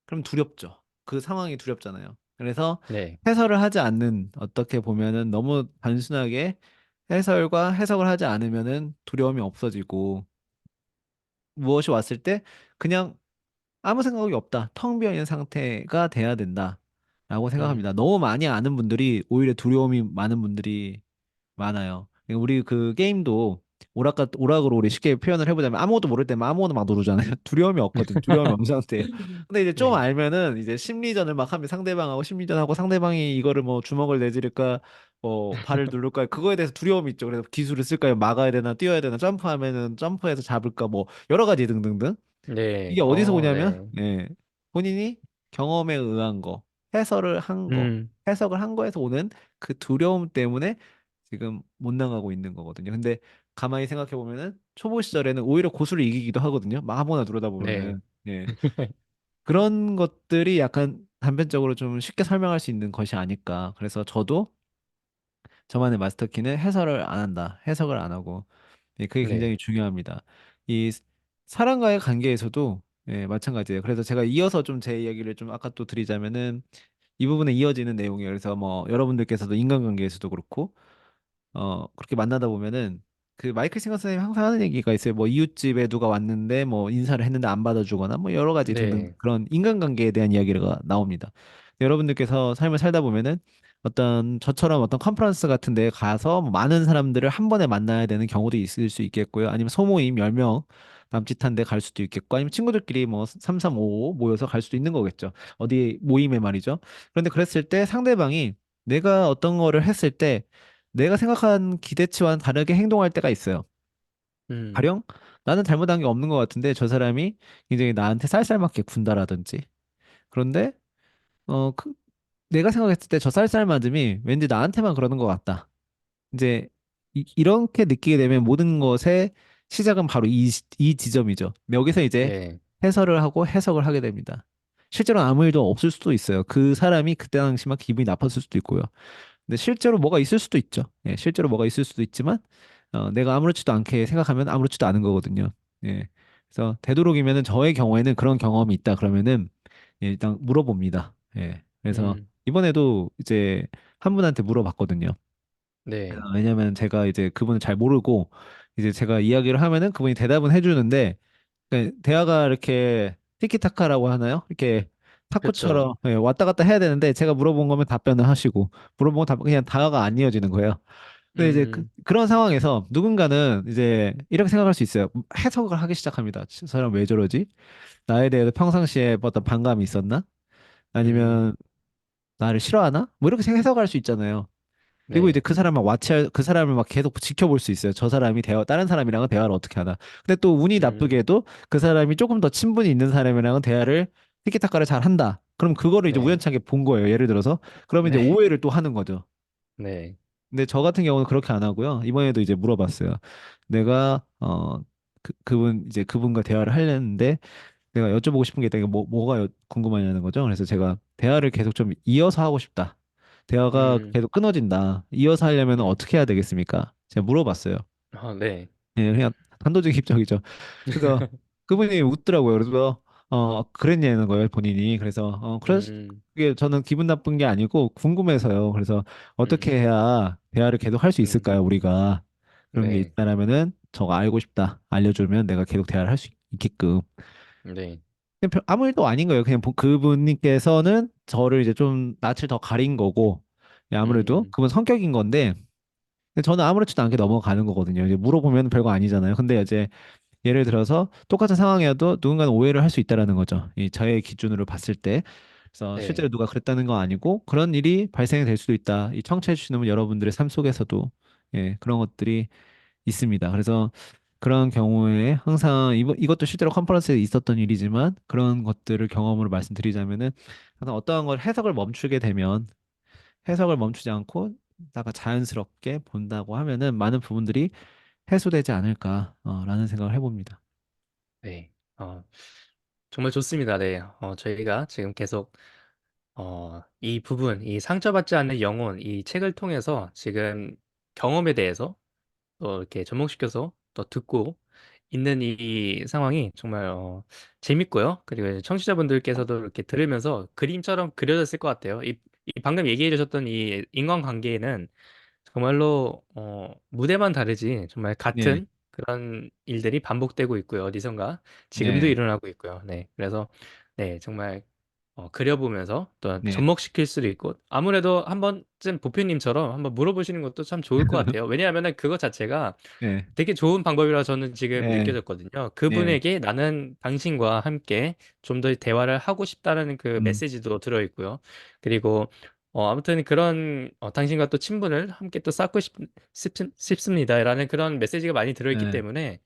Speaker 1: 그럼 두렵죠. 그 상황이 두렵잖아요. 그래서
Speaker 2: 네,
Speaker 1: 해설을 하지 않는, 어떻게 보면은 너무 단순하게 해설과 해석을 하지 않으면은 두려움이 없어지고 무엇이 왔을 때 그냥 아무 생각이 없다. 텅 비어 있는 상태가 돼야 된다라고 생각합니다.
Speaker 2: 음,
Speaker 1: 너무 많이 아는 분들이 오히려 두려움이 많은 분들이 많아요. 그러니까 우리 그 게임도 오락으로 우리 쉽게 표현을 해보자면 아무것도 모를 때면 아무거나 막 누르잖아요. 두려움이 없거든. 두려움이 없는 상태예요. 근데 이제 좀
Speaker 2: 네,
Speaker 1: 알면은 이제 심리전을 막 하면 상대방하고 심리전하고 상대방이 이거를 뭐 주먹을 내지를까 뭐 발을 누를까 그거에 대해서 두려움이 있죠. 그래서 기술을 쓸까요? 막아야 되나 뛰어야 되나 점프하면은 점프해서 잡을까 뭐 여러 가지 등등등. 이게
Speaker 2: 네,
Speaker 1: 어디서 오냐면
Speaker 2: 네,
Speaker 1: 본인이 경험에 의한 거, 해설을 한 거,
Speaker 2: 음,
Speaker 1: 해석을 한 거에서 오는 그 두려움 때문에 지금 못 나가고 있는 거거든요. 근데 가만히 생각해 보면은 초보 시절에는 오히려 고수를 이기기도 하거든요. 막 아무거나 누르다
Speaker 2: 네,
Speaker 1: 보면은 그런 것들이 약간 단편적으로 좀 쉽게 설명할 수 있는 것이 아닐까. 그래서 저도 저만의 마스터키는 해설을 안 한다. 해석을 안 하고 그게
Speaker 2: 네,
Speaker 1: 굉장히 중요합니다. 이 사람과의 관계에서도 마찬가지예요. 그래서 제가 이어서 좀 제 이야기를 좀 아까 또 드리자면은 이 부분에 이어지는 내용이에요. 그래서 뭐 여러분들께서도 인간관계에서도 그렇고 그렇게 만나다 보면은 그 마이클 싱어 선생님이 항상 하는 얘기가 있어요. 뭐 이웃집에 누가 왔는데 뭐 인사를 했는데 안 받아주거나 뭐 여러 가지 등등
Speaker 2: 네,
Speaker 1: 그런 인간관계에 대한 이야기가 나옵니다. 여러분들께서 삶을 살다 보면은 어떤 저처럼 어떤 컨퍼런스 같은 데 가서 뭐 많은 사람들을 한 번에 만나야 되는 경우도 있을 수 있겠고요. 아니면 소모임 10명 남짓한 데 갈 수도 있겠고 아니면 친구들끼리 뭐 3355 모여서 갈 수도 있는 거겠죠. 어디 모임에 말이죠. 그런데 그랬을 때 상대방이 내가 어떤 거를 했을 때 내가 생각한 기대치와는 다르게 행동할 때가 있어요.
Speaker 2: 음,
Speaker 1: 가령 나는 잘못한 게 없는 것 같은데 저 사람이 굉장히 나한테 쌀쌀맞게 군다라든지. 그런데 내가 생각했을 때 저 쌀쌀 맞음이 왠지 나한테만 그러는 것 같다. 이제 이렇게 느끼게 되면 모든 것의 시작은 바로 이 지점이죠. 여기서 이제
Speaker 2: 네,
Speaker 1: 해설을 하고 해석을 하게 됩니다. 실제로 아무 일도 없을 수도 있어요. 그 사람이 그때 당시만 기분이 나빴을 수도 있고요. 근데 실제로 뭐가 있을 수도 있죠. 실제로 뭐가 있을 수도 있지만 내가 아무렇지도 않게 생각하면 아무렇지도 않은 거거든요. 예. 그래서 되도록이면은 저의 경우에는 그런 경험이 있다 그러면은 일단 물어봅니다. 그래서
Speaker 2: 음,
Speaker 1: 이번에도 이제 한 분한테 물어봤거든요.
Speaker 2: 네.
Speaker 1: 왜냐면 제가 이제 그분을 잘 모르고 이제 제가 이야기를 하면은 그분이 대답은 해주는데 대화가 이렇게 티키타카라고 하나요? 이렇게
Speaker 2: 그쵸.
Speaker 1: 탁구처럼 왔다 갔다 해야 되는데 제가 물어본 거면 답변을 하시고 물어본 건 그냥 대화가 안 이어지는 거예요. 근데 이제
Speaker 2: 음,
Speaker 1: 그런 상황에서 누군가는 이제 이렇게 생각할 수 있어요. 해석을 하기 시작합니다. 저 사람 왜 저러지? 나에 대해서 평상시에 어떤 반감이 있었나?
Speaker 2: 음,
Speaker 1: 아니면 나를 싫어하나? 뭐 이렇게 해석할 수 있잖아요. 그리고 이제
Speaker 2: 네.
Speaker 1: 그 사람을 막 계속 지켜볼 수 있어요. 저 사람이 다른 사람이랑은 대화를 어떻게 하나. 근데 또 운이
Speaker 2: 음,
Speaker 1: 나쁘게도 그 사람이 조금 더 친분이 있는 사람이랑은 대화를 티키타카를 잘 한다. 그럼 그거를 이제
Speaker 2: 네.
Speaker 1: 우연찮게 본 거예요. 예를 들어서. 그러면 이제
Speaker 2: 네.
Speaker 1: 오해를 또 하는 거죠.
Speaker 2: 네.
Speaker 1: 근데 저 같은 경우는 그렇게 안 하고요. 이번에도 이제 물어봤어요. 내가 그분 이제 그분과 대화를 하려는데 내가 여쭤보고 싶은 게 있다. 이게 뭐가 궁금하냐는 거죠. 그래서 제가 대화를 계속 좀 이어서 하고 싶다. 대화가
Speaker 2: 음,
Speaker 1: 계속 끊어진다. 이어서 하려면
Speaker 2: 음,
Speaker 1: 어떻게 해야 되겠습니까? 제가 물어봤어요.
Speaker 2: 네.
Speaker 1: 예, 그냥 단도직 입적이죠. 그래서 그분이 웃더라고요. 그래서 그랬냐는 거예요, 본인이. 그래서
Speaker 2: 음,
Speaker 1: 그게 저는 기분 나쁜 게 아니고 궁금해서요. 그래서 어떻게
Speaker 2: 음,
Speaker 1: 해야 대화를 계속 할 수 있을까요,
Speaker 2: 음,
Speaker 1: 우리가? 그런 게
Speaker 2: 네.
Speaker 1: 있다라면은 저가 알고 싶다. 알려주면 내가 계속 대화를 할 수 있게끔.
Speaker 2: 네.
Speaker 1: 그냥 아무 일도 아닌 거예요. 그냥 그분께서는 저를 이제 좀 낯을 더 가린 거고, 예, 아무래도
Speaker 2: 음,
Speaker 1: 그분 성격인 건데, 근데 저는 아무렇지도 않게 넘어가는 거거든요. 이제 물어보면 별거 아니잖아요. 근데 이제 예를 들어서 똑같은 상황이어도 누군가는 오해를 할 수 있다라는 거죠. 이 저의 기준으로 봤을 때. 그래서 실제로
Speaker 2: 네.
Speaker 1: 누가 그랬다는 건 아니고 그런 일이 발생이 될 수도 있다. 이 청취해 주시는 여러분들의 삶 속에서도 예, 그런 것들이 있습니다. 그래서 그런 경우에 항상 이것도 실제로 컨퍼런스에 있었던 일이지만 그런 것들을 경험으로 말씀드리자면은 항상 어떠한 걸 해석을 멈추게 되면 해석을 멈추지 않고 다가 자연스럽게 본다고 하면은 많은 부분들이 해소되지 않을까라는 생각을 해봅니다.
Speaker 2: 네. 정말 좋습니다. 네. 저희가 지금 계속 이 부분, 이 상처받지 않는 영혼, 이 책을 통해서 지금 경험에 대해서 또 이렇게 접목시켜서 또 듣고 있는 이 상황이 정말 재밌고요. 그리고 이제 청취자분들께서도 이렇게 들으면서 그림처럼 그려졌을 것 같아요. 이 방금 얘기해 주셨던 이 인간관계에는 정말로 무대만 다르지 정말
Speaker 1: 네,
Speaker 2: 같은 그런 일들이 반복되고 있고요. 어디선가 지금도
Speaker 1: 네,
Speaker 2: 일어나고 있고요. 네, 그래서 네 정말 그려보면서 또
Speaker 1: 네,
Speaker 2: 접목시킬 수도 있고 아무래도 한 번쯤 보표님처럼 한번 물어보시는 것도 참 좋을 것 같아요. 왜냐하면은 그것 자체가
Speaker 1: 네,
Speaker 2: 되게 좋은 방법이라 저는 지금
Speaker 1: 네,
Speaker 2: 느껴졌거든요.
Speaker 1: 네,
Speaker 2: 그분에게 나는 당신과 함께 좀 더 대화를 하고 싶다라는 그
Speaker 1: 음,
Speaker 2: 메시지도 들어있고요. 그리고 아무튼 그런 당신과 또 친분을 함께 또 쌓고 싶습니다라는 그런 메시지가 많이 들어있기
Speaker 1: 네,
Speaker 2: 때문에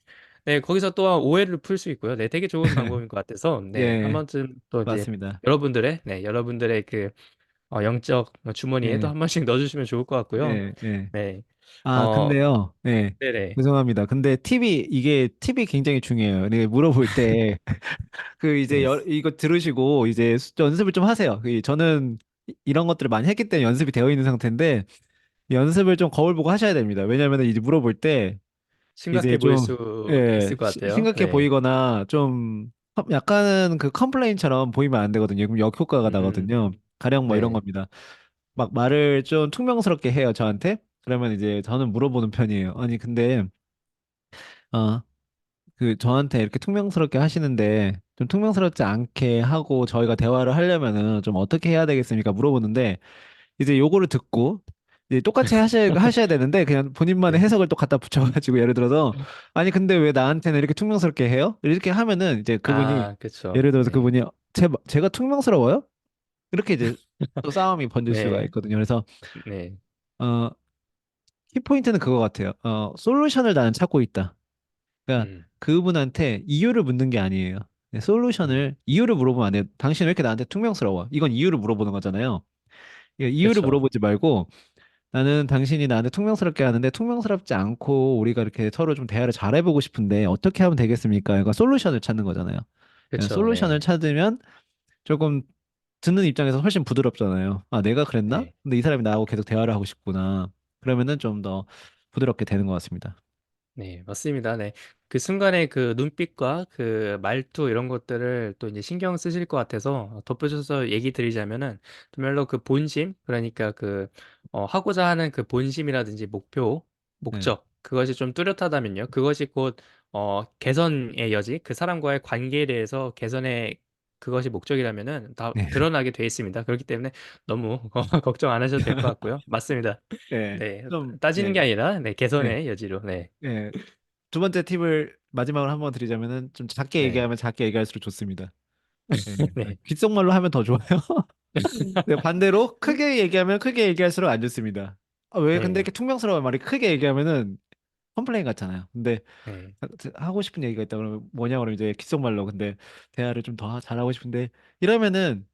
Speaker 2: 네, 거기서 또한 오해를 풀 수 있고요. 네, 되게 좋은 방법인 것 같아서 네, 한
Speaker 1: 예,
Speaker 2: 번쯤 또 이제
Speaker 1: 맞습니다.
Speaker 2: 여러분들의 그 영적 주머니에 또
Speaker 1: 예,
Speaker 2: 한 번씩 넣어주시면 좋을 것 같고요.
Speaker 1: 예, 예.
Speaker 2: 네,
Speaker 1: 아,
Speaker 2: 어,
Speaker 1: 근데요, 예,
Speaker 2: 네네.
Speaker 1: 죄송합니다. 근데 이게 팁이 굉장히 중요해요. 네, 물어볼 때, 이제
Speaker 2: 네.
Speaker 1: 이거 들으시고, 이제 연습을 좀 하세요. 저는 이런 것들을 많이 했기 때문에 연습이 되어 있는 상태인데, 연습을 좀 거울 보고 하셔야 됩니다. 왜냐하면 이제 물어볼 때, 이제
Speaker 2: 심각해 보일
Speaker 1: 좀,
Speaker 2: 수 있을
Speaker 1: 예,
Speaker 2: 것 같아요.
Speaker 1: 심각해
Speaker 2: 네.
Speaker 1: 보이거나 좀 약간은 그 컴플레인처럼 보이면 안 되거든요. 그럼 역효과가
Speaker 2: 음,
Speaker 1: 나거든요. 가령 뭐 이런
Speaker 2: 네.
Speaker 1: 겁니다. 막 말을 좀 퉁명스럽게 해요, 저한테. 그러면 이제 저는 물어보는 편이에요. 아니, 근데, 어, 저한테 이렇게 퉁명스럽게 하시는데, 좀 퉁명스럽지 않게 하고 저희가 대화를 하려면은 좀 어떻게 해야 되겠습니까? 물어보는데, 이제 요거를 듣고 이제 똑같이 하셔야 되는데 그냥 본인만의
Speaker 2: 네.
Speaker 1: 해석을 또 갖다 붙여가지고 예를 들어서 아니 근데 왜 나한테는 이렇게 퉁명스럽게 해요? 이렇게 하면은 이제 그분이
Speaker 2: 아, 그쵸.
Speaker 1: 예를 들어서
Speaker 2: 네.
Speaker 1: 그분이 제가 퉁명스러워요? 이렇게 이제 또 싸움이 번질 수가
Speaker 2: 네.
Speaker 1: 있거든요. 그래서
Speaker 2: 네.
Speaker 1: 어 키포인트는 그거 같아요. 솔루션을 나는 찾고 있다. 그러니까
Speaker 2: 음,
Speaker 1: 그분한테 이유를 묻는 게 아니에요. 네,
Speaker 2: 음,
Speaker 1: 이유를 물어보면 안 돼요. 당신 왜 이렇게 나한테 퉁명스러워? 이건 이유를 물어보는 거잖아요. 이유를
Speaker 2: 그쵸.
Speaker 1: 물어보지 말고 나는 당신이 나한테 퉁명스럽게 하는데 퉁명스럽지 않고 우리가 이렇게 서로 좀 대화를 잘해보고 싶은데 어떻게 하면 되겠습니까? 그러니까 솔루션을 찾는 거잖아요.
Speaker 2: 그쵸.
Speaker 1: 솔루션을
Speaker 2: 네.
Speaker 1: 찾으면 조금 듣는 입장에서 훨씬 부드럽잖아요. 아, 내가 그랬나?
Speaker 2: 네.
Speaker 1: 근데 이 사람이 나하고 계속 대화를 하고 싶구나. 그러면은 좀 더 부드럽게 되는 것 같습니다.
Speaker 2: 네, 맞습니다. 네. 그 순간의 그 눈빛과 그 말투 이런 것들을 또 이제 신경 쓰실 것 같아서 덧붙여서 얘기 드리자면은 정말로 그 본심, 그러니까 그 하고자 하는 그 본심이라든지 목표,
Speaker 1: 네.
Speaker 2: 목적, 그것이 좀 뚜렷하다면요. 그것이 곧, 개선의 여지, 그 사람과의 관계에 대해서 개선의 그것이 목적이라면은 다
Speaker 1: 네.
Speaker 2: 드러나게 돼 있습니다. 그렇기 때문에 너무 걱정 안 하셔도 될 것 같고요. 맞습니다.
Speaker 1: 네.
Speaker 2: 네.
Speaker 1: 좀,
Speaker 2: 따지는 게
Speaker 1: 네.
Speaker 2: 아니라, 네,
Speaker 1: 네.
Speaker 2: 개선의 여지로, 네.
Speaker 1: 네. 두 번째 팁을 마지막으로 한번 드리자면은 좀 작게
Speaker 2: 네.
Speaker 1: 얘기하면 작게 얘기할수록 좋습니다. 네.
Speaker 2: 네.
Speaker 1: 귓속말로 하면 더 좋아요. 네, 반대로 크게 얘기하면 크게 얘기할수록 안 좋습니다. 아, 왜 근데
Speaker 2: 네.
Speaker 1: 이렇게 퉁명스러운 말이 크게 얘기하면은 컴플레인 같잖아요. 근데
Speaker 2: 네.
Speaker 1: 하고 싶은 얘기가 있다 그러면 뭐냐 그러면 이제 귓속말로 근데 대화를 좀 더 잘하고 싶은데 이러면은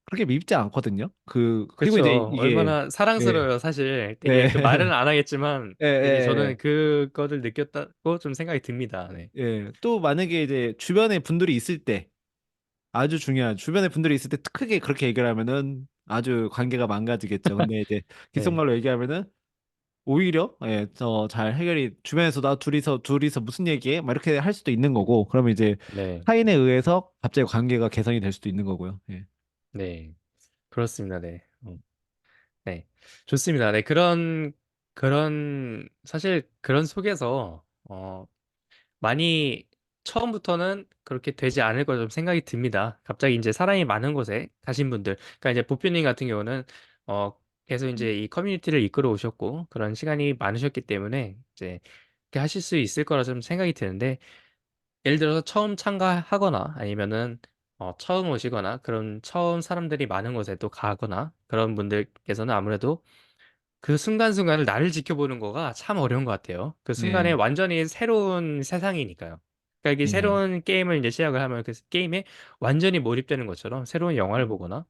Speaker 1: 그렇게 밉지 않거든요. 그리고 이제
Speaker 2: 그렇죠.
Speaker 1: 이게
Speaker 2: 얼마나
Speaker 1: 예,
Speaker 2: 사랑스러워요, 사실. 되게 그 말은
Speaker 1: 예,
Speaker 2: 안 하겠지만
Speaker 1: 예,
Speaker 2: 되게
Speaker 1: 예,
Speaker 2: 저는 그거를 느꼈다고 좀 생각이 듭니다. 네.
Speaker 1: 예. 또 만약에 이제 주변에 분들이 있을 때 아주 중요한 주변에 분들이 있을 때 크게 그렇게 얘기를 하면은 아주 관계가 망가지겠죠. 근데 이제
Speaker 2: 네.
Speaker 1: 귓속말로 얘기하면은 오히려 예, 더 잘 해결이 주변에서 나 둘이서 무슨 얘기해? 막 이렇게 할 수도 있는 거고 그러면 이제
Speaker 2: 네.
Speaker 1: 타인에 의해서 갑자기 관계가 개선이 될 수도 있는 거고요. 예.
Speaker 2: 네. 그렇습니다. 네. 네. 좋습니다. 네. 사실 그런 속에서, 많이 처음부터는 그렇게 되지 않을 거 좀 생각이 듭니다. 갑자기 이제 사람이 많은 곳에 가신 분들, 그러니까 이제 보표님 같은 경우는 어 계속 이제 이 커뮤니티를 이끌어 오셨고 그런 시간이 많으셨기 때문에 이제 이렇게 하실 수 있을 거라 좀 생각이 드는데 예를 들어서 처음 참가하거나 아니면은 처음 오시거나 그런 처음 사람들이 많은 곳에 또 가거나 그런 분들께서는 아무래도 그 순간순간을 나를 지켜보는 거가 참 어려운 것 같아요. 그 순간에
Speaker 1: 네.
Speaker 2: 완전히 새로운 세상이니까요. 그러니까 이게
Speaker 1: 네.
Speaker 2: 새로운 게임을 이제 시작을 하면 그 게임에 완전히 몰입되는 것처럼 새로운 영화를
Speaker 1: 음.
Speaker 2: 보거나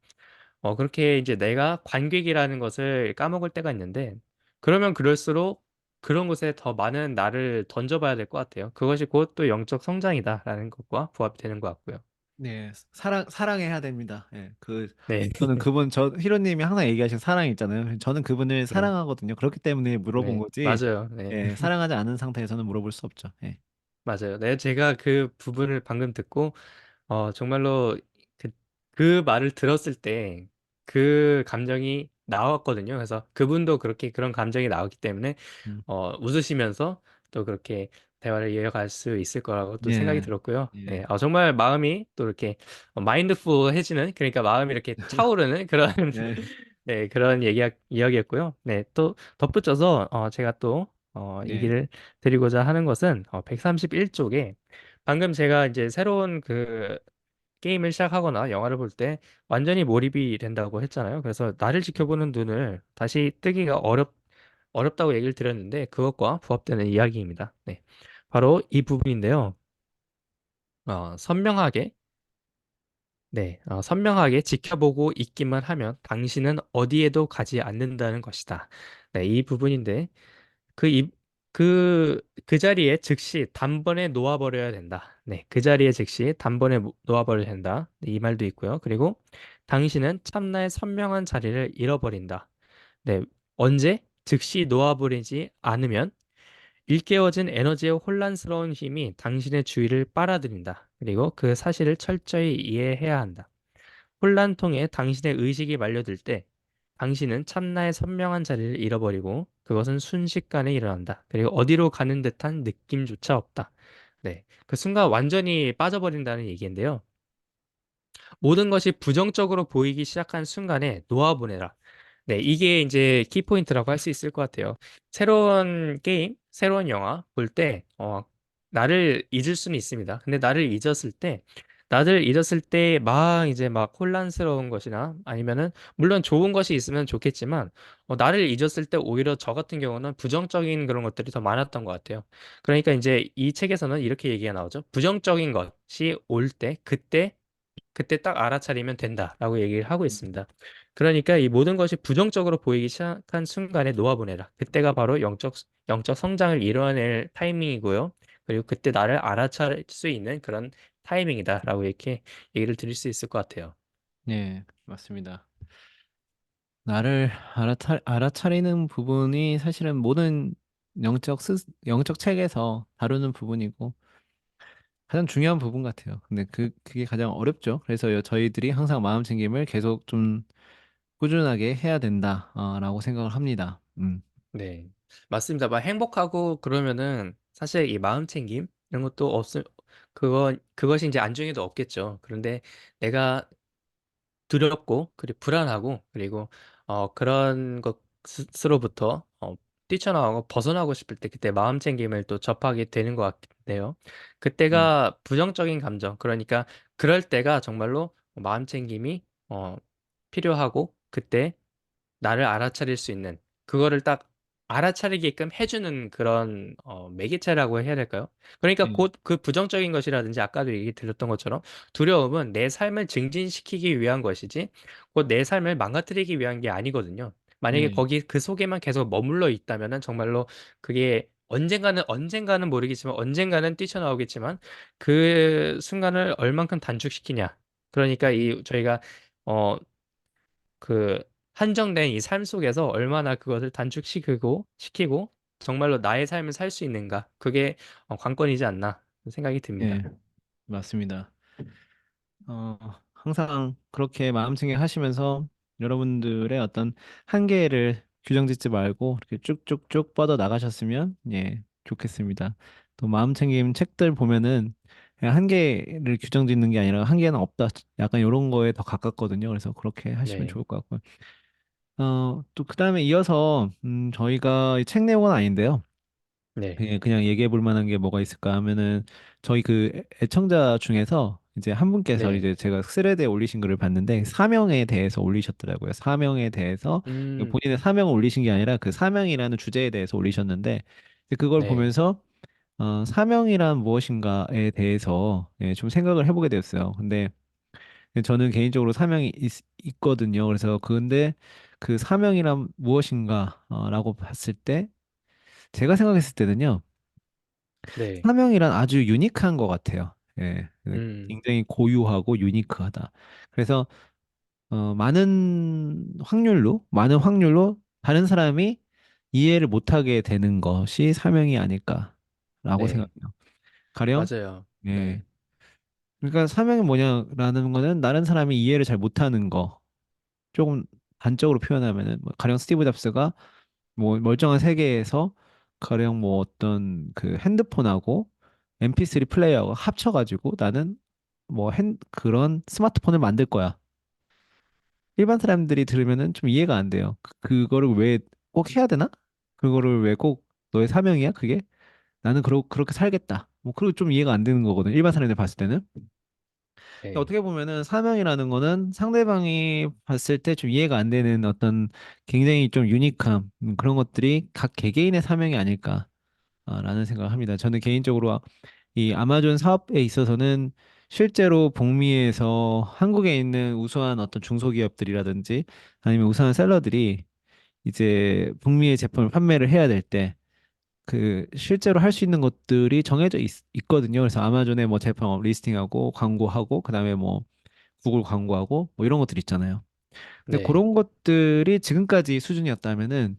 Speaker 2: 그렇게 이제 내가 관객이라는 것을 까먹을 때가 있는데 그러면 그럴수록 그런 곳에 더 많은 나를 던져봐야 될 것 같아요. 그것이 곧 또 영적 성장이다라는 것과 부합되는 것 같고요.
Speaker 1: 네. 사랑해야 됩니다. 예.
Speaker 2: 네,
Speaker 1: 저는 히로님이 항상 얘기하신 사랑 있잖아요. 저는 그분을
Speaker 2: 네,
Speaker 1: 사랑하거든요. 그렇기 때문에 물어본
Speaker 2: 네,
Speaker 1: 거지.
Speaker 2: 맞아요. 네.
Speaker 1: 예. 사랑하지 않은 상태에서는 물어볼 수 없죠. 예.
Speaker 2: 맞아요. 네, 제가 그 부분을 방금 듣고 정말로 그, 그 말을 들었을 때 그 감정이 나왔거든요. 그래서 그분도 그렇게 그런 감정이 나왔기 때문에
Speaker 1: 음.
Speaker 2: 웃으시면서 또 그렇게 대화를 이어갈 수 있을 거라고 또 생각이
Speaker 1: 예.
Speaker 2: 들었고요. 네,
Speaker 1: 예.
Speaker 2: 정말 마음이 또 이렇게 마인드풀해지는 그러니까 마음이 이렇게 차오르는 그런
Speaker 1: 예.
Speaker 2: 네, 그런 이야기였고요. 네, 또 덧붙여서 제가 또
Speaker 1: 네.
Speaker 2: 얘기를 드리고자 하는 것은 131쪽에 방금 제가 이제 새로운 그 게임을 시작하거나 영화를 볼 때 완전히 몰입이 된다고 했잖아요. 그래서 나를 지켜보는 눈을 다시 뜨기가 어렵다고 얘기를 드렸는데 그것과 부합되는 이야기입니다. 네. 바로 이 부분인데요. 선명하게, 네, 선명하게 지켜보고 있기만 하면 당신은 어디에도 가지 않는다는 것이다. 네, 이 부분인데 그, 이, 그 자리에 즉시 단번에 놓아버려야 된다. 네, 그 자리에 즉시 단번에 놓아버려야 된다. 네, 이 말도 있고요. 그리고 당신은 참나의 선명한 자리를 잃어버린다. 네, 언제? 즉시 놓아버리지 않으면 일깨워진 에너지의 혼란스러운 힘이 당신의 주의를 빨아들인다. 그리고 그 사실을 철저히 이해해야 한다. 혼란통에 당신의 의식이 말려들 때 당신은 참나의 선명한 자리를 잃어버리고 그것은 순식간에 일어난다. 그리고 어디로 가는 듯한 느낌조차 없다. 네. 그 순간 완전히 빠져버린다는 얘기인데요. 모든 것이 부정적으로 보이기 시작한 순간에 놓아보내라. 네, 이게 이제 키포인트라고 할 수 있을 것 같아요. 새로운 게임, 새로운 영화 볼 때, 나를 잊을 수는 있습니다. 근데 나를 잊었을 때 막 이제 막 혼란스러운 것이나 아니면은, 물론 좋은 것이 있으면 좋겠지만, 나를 잊었을 때 오히려 저 같은 경우는 부정적인 그런 것들이 더 많았던 것 같아요. 그러니까 이제 이 책에서는 이렇게 얘기가 나오죠. 부정적인 것이 올 때, 그때 딱 알아차리면 된다라고 얘기를 하고 있습니다. 그러니까 이 모든 것이 부정적으로 보이기 시작한 순간에 놓아보내라. 그때가 바로 영적 성장을 이뤄낼 타이밍이고요. 그리고 그때 나를 알아차릴 수 있는 그런 타이밍이다라고 이렇게 얘기를 드릴 수 있을 것 같아요.
Speaker 1: 네. 맞습니다. 나를 알아차리는 부분이 사실은 모든 영적 책에서 다루는 부분이고 가장 중요한 부분 같아요. 근데 그게 가장 어렵죠. 그래서 저희들이 항상 마음 챙김을 계속 좀 꾸준하게 해야 된다, 라고 생각을 합니다.
Speaker 2: 네. 맞습니다. 막 행복하고 그러면은 사실 이 마음 챙김 이런 것도 그것이 이제 안중에도 없겠죠. 그런데 내가 두렵고 그리고 불안하고 그리고 그런 것으로부터 뛰쳐나오고 벗어나고 싶을 때 그때 마음 챙김을 또 접하게 되는 것 같네요.
Speaker 1: 네,
Speaker 2: 그때가 부정적인 감정 그러니까 그럴 때가 정말로 마음 챙김이 필요하고 그때 나를 알아차릴 수 있는 그거를 딱 알아차리게끔 해주는 그런 매개체라고 해야 될까요? 그러니까
Speaker 1: 네,
Speaker 2: 곧 그 부정적인 것이라든지 아까도 얘기 드렸던 것처럼 두려움은 내 삶을 증진시키기 위한 것이지 곧 내 삶을 망가뜨리기 위한 게 아니거든요. 만약에
Speaker 1: 네,
Speaker 2: 거기 그 속에만 계속 머물러 있다면은 정말로 그게 언젠가는 모르겠지만 언젠가는 뛰쳐나오겠지만 그 순간을 얼만큼 단축시키냐. 그러니까 이 저희가 어 그 한정된 이 삶 속에서 얼마나 그것을 시키고 정말로 나의 삶을 살 수 있는가 그게 관건이지 않나 생각이 듭니다.
Speaker 1: 네, 맞습니다. 항상 그렇게 마음챙김 하시면서 여러분들의 어떤 한계를 규정짓지 말고 이렇게 쭉쭉쭉 뻗어 나가셨으면 예, 좋겠습니다. 또 마음챙김 책들 보면은 그냥 한계를 규정짓는 게 아니라 한계는 없다. 약간 이런 거에 더 가깝거든요. 그래서 그렇게 하시면
Speaker 2: 네,
Speaker 1: 좋을 것 같고요. 또 그다음에 이어서 저희가 이 책 내용은 아닌데요.
Speaker 2: 네,
Speaker 1: 그냥 얘기해 볼 만한 게 뭐가 있을까 하면은 저희 그 애청자 중에서 이제 한 분께서
Speaker 2: 네,
Speaker 1: 이제 제가 스레드에 올리신 글을 봤는데 사명에 대해서 올리셨더라고요. 사명에 대해서
Speaker 2: 음,
Speaker 1: 본인의 사명을 올리신 게 아니라 그 사명이라는 주제에 대해서 올리셨는데 이제 그걸
Speaker 2: 네,
Speaker 1: 보면서 사명이란 무엇인가에 대해서 예, 좀 생각을 해보게 되었어요. 근데 저는 개인적으로 사명이 있거든요. 그래서 근데 그 사명이란 무엇인가라고 봤을 때 제가 생각했을 때는요.
Speaker 2: 네,
Speaker 1: 사명이란 아주 유니크한 것 같아요. 예,
Speaker 2: 음,
Speaker 1: 굉장히 고유하고 유니크하다. 그래서 많은 확률로 다른 사람이 이해를 못하게 되는 것이 사명이 아닐까라고
Speaker 2: 네,
Speaker 1: 생각해요. 가령
Speaker 2: 맞아요.
Speaker 1: 예,
Speaker 2: 네,
Speaker 1: 그러니까 사명이 뭐냐라는 거는 다른 사람이 이해를 잘 못하는 거. 조금 단적으로 표현하면은 뭐 가령 스티브 잡스가 뭐 멀쩡한 세계에서 가령 뭐 어떤 그 핸드폰하고 MP3 플레이어가 합쳐가지고 나는 뭐 그런 스마트폰을 만들 거야. 일반 사람들이 들으면은 좀 이해가 안 돼요. 그거를 왜 꼭 해야 되나? 그거를 왜 꼭 너의 사명이야? 그게? 나는 그렇게 살겠다. 뭐 그리고 좀 이해가 안 되는 거거든. 일반 사람들 봤을 때는. 근데
Speaker 2: 네,
Speaker 1: 어떻게 보면은 사명이라는 거는 상대방이 봤을 때 좀 이해가 안 되는 어떤 굉장히 좀 유니크함 그런 것들이 각 개개인의 사명이 아닐까라는 생각을 합니다. 저는 개인적으로 이 아마존 사업에 있어서는 실제로 북미에서 한국에 있는 우수한 어떤 중소기업들이라든지 아니면 우수한 셀러들이 이제 북미의 제품을 판매를 해야 될 때 그 실제로 할 수 있는 것들이 정해져 있거든요. 그래서 아마존에 뭐 제품 리스팅하고 광고하고 그다음에 뭐 구글 광고하고 뭐 이런 것들 있잖아요. 근데
Speaker 2: 네,
Speaker 1: 그런 것들이 지금까지 수준이었다면은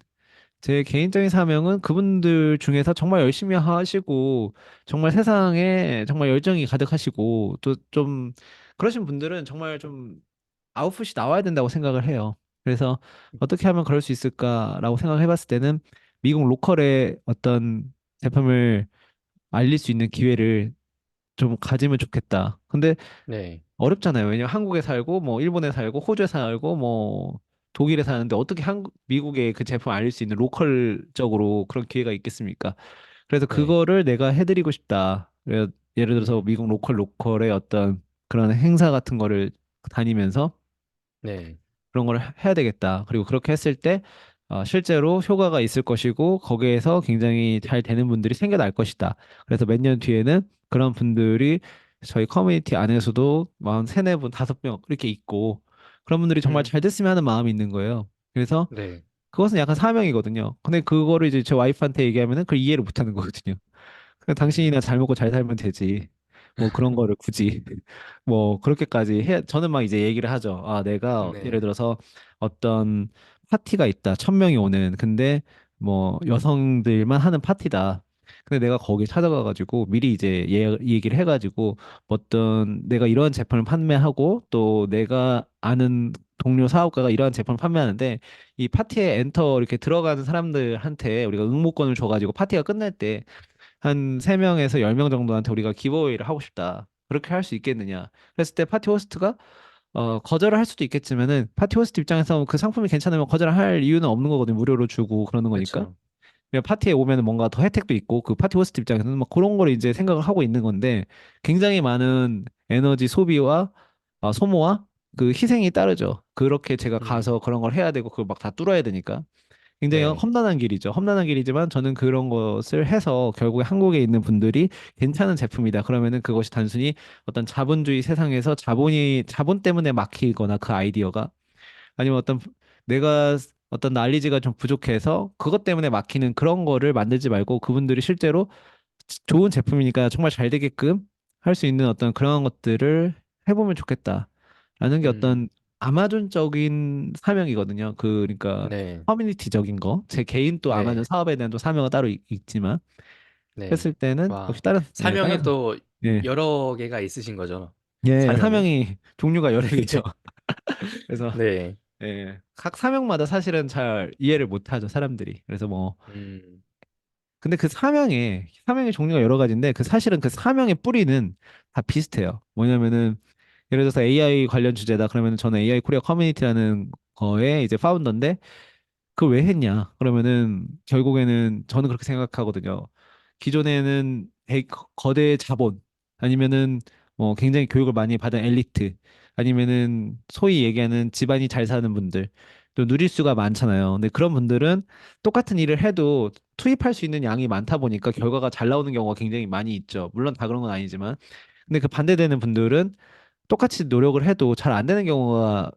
Speaker 1: 제 개인적인 사명은 그분들 중에서 정말 열심히 하시고 정말 세상에 정말 열정이 가득하시고 또 좀 그러신 분들은 정말 좀 아웃풋이 나와야 된다고 생각을 해요. 그래서 어떻게 하면 그럴 수 있을까라고 생각을 해봤을 때는 미국 로컬의 어떤 제품을 알릴 수 있는 기회를 좀 가지면 좋겠다. 근데
Speaker 2: 네,
Speaker 1: 어렵잖아요. 왜냐면 한국에 살고 뭐 일본에 살고 호주에 살고 뭐 독일에 사는데 어떻게 미국의 그 제품 알릴 수 있는 로컬적으로 그런 기회가 있겠습니까? 그래서
Speaker 2: 네,
Speaker 1: 그거를 내가 해드리고 싶다. 예를 들어서
Speaker 2: 음,
Speaker 1: 미국 로컬의 어떤 그런 행사 같은 거를 다니면서
Speaker 2: 네,
Speaker 1: 그런 걸 해야 되겠다. 그리고 그렇게 했을 때 실제로 효과가 있을 것이고 거기에서 굉장히 잘 되는 분들이 생겨날 것이다. 그래서 몇 년 뒤에는 그런 분들이 저희 커뮤니티 안에서도 한 세네 분, 다섯 명 이렇게 있고 그런 분들이 정말
Speaker 2: 음,
Speaker 1: 잘 됐으면 하는 마음이 있는 거예요. 그래서
Speaker 2: 네,
Speaker 1: 그것은 약간 사명이거든요. 근데 그거를 이제 제 와이프한테 얘기하면은 그걸 이해를 못 하는 거거든요. 그냥
Speaker 2: 음,
Speaker 1: 당신이나 잘 먹고 잘 살면 되지. 뭐 그런 거를 굳이 뭐 그렇게까지 저는 막 이제 얘기를 하죠. 내가 예를
Speaker 2: 네,
Speaker 1: 들어서 어떤 파티가 있다. 1,000명이 오는. 근데 뭐 여성들만 하는 파티다. 근데 내가 거기 찾아가가지고 미리 이제 얘기를 해가지고 어떤 내가 이런 제품을 판매하고 또 내가 아는 동료 사업가가 이러한 제품을 판매하는데 이 파티에 엔터 이렇게 들어가는 사람들한테 우리가 응모권을 줘가지고 파티가 끝날 때 한 3명에서 10명 정도한테 우리가 기브어웨이를 하고 싶다. 그렇게 할 수 있겠느냐. 그랬을 때 파티 호스트가 거절을 할 수도 있겠지만은 파티 호스트 입장에서 그 상품이 괜찮으면 거절을 할 이유는 없는 거거든요. 무료로 주고 그러는 거니까.
Speaker 2: 그쵸.
Speaker 1: 그냥 파티에 오면 뭔가 더 혜택도 있고 그 파티 호스트 입장에서는 막 그런 걸 이제 생각을 하고 있는 건데 굉장히 많은 에너지 소비와 소모와 그 희생이 따르죠. 그렇게 제가 가서
Speaker 2: 음,
Speaker 1: 그런 걸 해야 되고 그걸 막 다 뚫어야 되니까. 굉장히
Speaker 2: 네.
Speaker 1: 험난한 길이죠. 험난한 길이지만 저는 그런 것을 해서 결국에 한국에 있는 분들이 괜찮은 제품이다. 그러면은 그것이 단순히 어떤 자본주의 세상에서 자본 때문에 막히거나 그 아이디어가 아니면 내가 어떤 난리지가 좀 부족해서 그것 때문에 막히는 그런 거를 만들지 말고 그분들이 실제로 좋은 제품이니까 정말 잘 되게끔 할 수 있는 어떤 그런 것들을 해보면 좋겠다라는 게 어떤
Speaker 2: 음,
Speaker 1: 아마존적인 사명이거든요. 그러니까
Speaker 2: 네.
Speaker 1: 커뮤니티적인 거. 제 개인 또 아마존
Speaker 2: 네.
Speaker 1: 사업에 대한 또 사명은 따로 지만
Speaker 2: 네.
Speaker 1: 했을 때는 역시
Speaker 2: 와.
Speaker 1: 다른
Speaker 2: 사명이 또
Speaker 1: 예,
Speaker 2: 여러 개가 있으신 거죠.
Speaker 1: 예,
Speaker 2: 사명이.
Speaker 1: 사명이 종류가 여러 개죠. 그래서
Speaker 2: 네.
Speaker 1: 각 사명마다 사실은 잘 이해를 못 하죠, 사람들이. 그래서 뭐
Speaker 2: 음,
Speaker 1: 근데 그 사명의 종류가 여러 가지인데 그 사실은 그 사명의 뿌리는 다 비슷해요. 뭐냐면은 예를 들어서 AI 관련 주제다. 그러면 저는 AI 코리아 커뮤니티라는 거에 이제 파운더인데 그걸 왜 했냐? 그러면은 결국에는 저는 그렇게 생각하거든요. 기존에는 거대 자본 아니면은 뭐 굉장히 교육을 많이 받은 엘리트 아니면은 소위 얘기하는 집안이 잘 사는 분들 또 누릴 수가 많잖아요. 근데 그런 분들은 똑같은 일을 해도 투입할 수 있는 양이 많다 보니까 결과가 잘 나오는 경우가 굉장히 많이 있죠. 물론 다 그런 건 아니지만. 근데 그 반대되는 분들은 똑같이 노력을 해도 잘 안 되는 경우가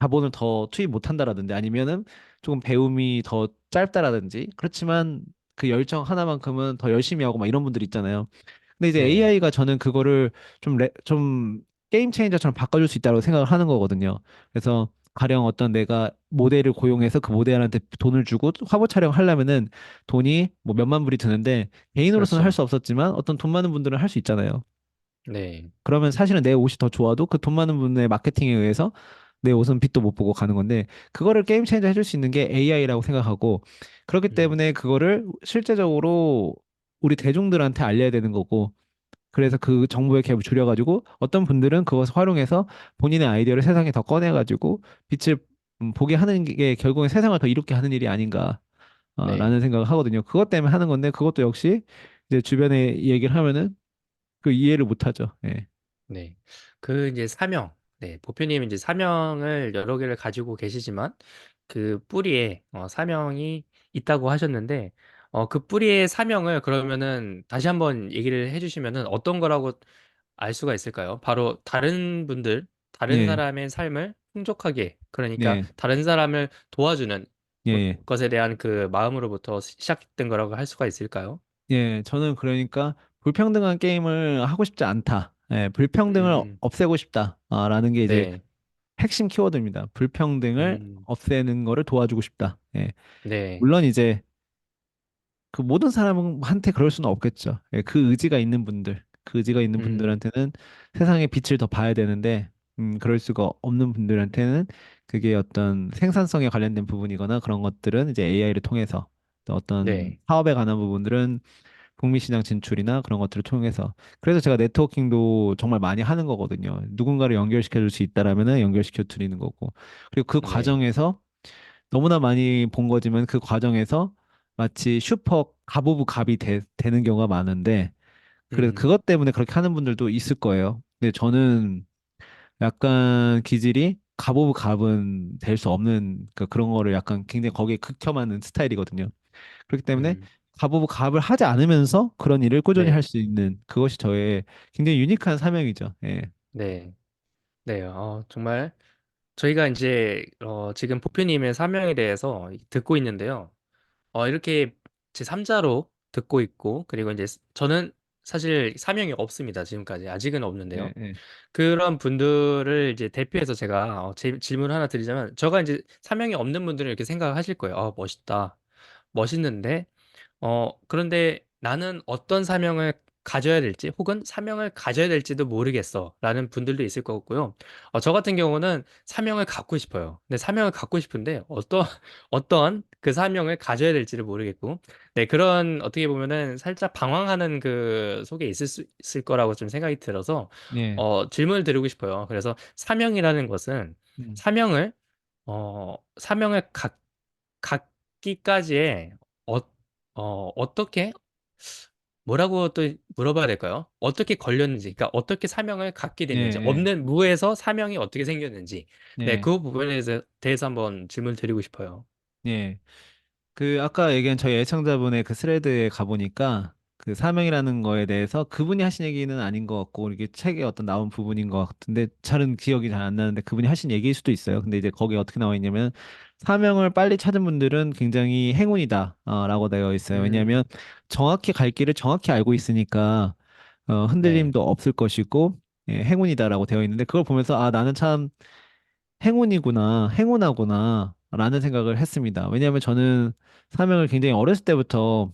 Speaker 1: 자본을 더 투입 못 한다라든지 아니면은 조금 배움이 더 짧다라든지 그렇지만 그 열정 하나만큼은 더 열심히 하고 막 이런 분들 있잖아요. 근데 이제
Speaker 2: 네.
Speaker 1: AI가 저는 그거를 좀 게임 체인저처럼 바꿔줄 수 있다고 생각을 하는 거거든요. 그래서 가령 어떤 내가 모델을 고용해서 그 모델한테 돈을 주고 화보 촬영하려면은 돈이 뭐 몇만 불이 드는데 개인으로서는 할
Speaker 2: 그렇죠.
Speaker 1: 수 없었지만 어떤 돈 많은 분들은 할 수 있잖아요.
Speaker 2: 네.
Speaker 1: 그러면 사실은 내 옷이 더 좋아도 그 돈 많은 분의 마케팅에 의해서 내 옷은 빛도 못 보고 가는 건데 그거를 게임 체인저 해줄 수 있는 게 AI라고 생각하고 그렇기
Speaker 2: 음,
Speaker 1: 때문에 그거를 실제적으로 우리 대중들한테 알려야 되는 거고 그래서 그 정보의 갭을 줄여가지고 어떤 분들은 그것을 활용해서 본인의 아이디어를 세상에 더 꺼내가지고 빛을 보게 하는 게 결국엔 세상을 더 이롭게 하는 일이 아닌가
Speaker 2: 네.
Speaker 1: 라는 생각을 하거든요. 그것 때문에 하는 건데 그것도 역시 이제 주변에 얘기를 하면은 그 이해를 못 하죠. 예.
Speaker 2: 네. 그 이제 사명. 네. 보표님 이제 사명을 여러 개를 가지고 계시지만 그 뿌리에 사명이 있다고 하셨는데 그 뿌리의 사명을 그러면은 다시 한번 얘기를 해주시면은 어떤 거라고 알 수가 있을까요? 바로 다른
Speaker 1: 예.
Speaker 2: 사람의 삶을 풍족하게, 그러니까
Speaker 1: 예.
Speaker 2: 다른 사람을 도와주는
Speaker 1: 예.
Speaker 2: 것에 대한 그 마음으로부터 시작된 거라고 할 수가 있을까요?
Speaker 1: 예, 저는 그러니까 불평등한 게임을 하고 싶지 않다. 예, 불평등을
Speaker 2: 음,
Speaker 1: 없애고 싶다. 라는 게 이제
Speaker 2: 네.
Speaker 1: 핵심 키워드입니다. 불평등을
Speaker 2: 음,
Speaker 1: 없애는 거를 도와주고 싶다. 예,
Speaker 2: 네.
Speaker 1: 물론 이제 그 모든 사람한테 그럴 수는 없겠죠. 예, 그 의지가 있는
Speaker 2: 음,
Speaker 1: 분들한테는 세상의 빛을 더 봐야 되는데, 그럴 수가 없는 분들한테는 그게 어떤 생산성에 관련된 부분이거나 그런 것들은 이제 AI를 통해서 또 어떤
Speaker 2: 네.
Speaker 1: 사업에 관한 부분들은 북미 시장 진출이나 그런 것들을 통해서 그래서 제가 네트워킹도 정말 많이 하는 거거든요. 누군가를 연결시켜 줄 수 있다라면은 연결시켜 드리는 거고. 그리고 그
Speaker 2: 네.
Speaker 1: 과정에서 너무나 많이 본 거지만 그 과정에서 마치 슈퍼 갑 오브 갑이 되는 경우가 많은데 그래서
Speaker 2: 음,
Speaker 1: 그것 때문에 그렇게 하는 분들도 있을 거예요. 근데 저는 약간 기질이 갑 오브 갑은 될 수 없는 그런 거를 약간 굉장히 거기에 극혐하는 스타일이거든요. 그렇기 때문에
Speaker 2: 음,
Speaker 1: 갑 오브 갑을 하지 않으면서 그런 일을 꾸준히 할
Speaker 2: 네.
Speaker 1: 수 있는 그것이 저의 굉장히 유니크한 사명이죠. 예.
Speaker 2: 네. 네. 정말 저희가 이제 지금 보표님의 사명에 대해서 듣고 있는데요. 이렇게 제 3자로 듣고 있고, 그리고 이제 저는 사실 사명이 없습니다. 지금까지. 아직은
Speaker 1: 예,
Speaker 2: 없는데요.
Speaker 1: 예,
Speaker 2: 그런 분들을 이제 대표해서 제가 질문 하나 드리자면, 저가 이제 사명이 없는 분들은 이렇게 생각하실 거예요. 멋있다. 멋있는데, 그런데 나는 어떤 사명을 가져야 될지 혹은 사명을 가져야 될지도 모르겠어라는 분들도 있을 것 같고요. 저 같은 경우는 사명을 갖고 싶어요. 근데 사명을 갖고 싶은데 어떤 그 사명을 가져야 될지를 모르겠고, 네, 그런 어떻게 보면은 살짝 방황하는 그 속에 있을 수 있을 거라고 좀 생각이 들어서
Speaker 1: 예,
Speaker 2: 질문을 드리고 싶어요. 그래서 사명이라는 것은
Speaker 1: 음,
Speaker 2: 사명을 사명을 갖기까지의 어, 어떻게 뭐라고 또 물어봐야 될까요? 어떻게 걸렸는지, 그러니까 어떻게 사명을 갖게
Speaker 1: 예,
Speaker 2: 됐는지,
Speaker 1: 예,
Speaker 2: 없는 무에서 사명이 어떻게 생겼는지, 네,
Speaker 1: 예,
Speaker 2: 그 부분에 대해서 한번 질문을 드리고 싶어요.
Speaker 1: 예. 그 아까 얘기한 저희 애청자분의 그 스레드에 가보니까 그 사명이라는 거에 대해서 그분이 하신 얘기는 아닌 것 같고 이게 책에 어떤 나온 부분인 것 같은데 잘은 기억이 잘 안 나는데 그분이 하신 얘기일 수도 있어요. 근데 이제 거기에 어떻게 나와 있냐면 사명을 빨리 찾은 분들은 굉장히 행운이다 라고 되어 있어요. 왜냐하면
Speaker 2: 음,
Speaker 1: 정확히 갈 길을 정확히 알고 있으니까
Speaker 2: 네,
Speaker 1: 흔들림도 없을 것이고 행운이다라고 되어 있는데 그걸 보면서 아 나는 참 행운이구나, 행운하구나, 라는 생각을 했습니다. 왜냐하면 저는 사명을 굉장히 어렸을 때부터,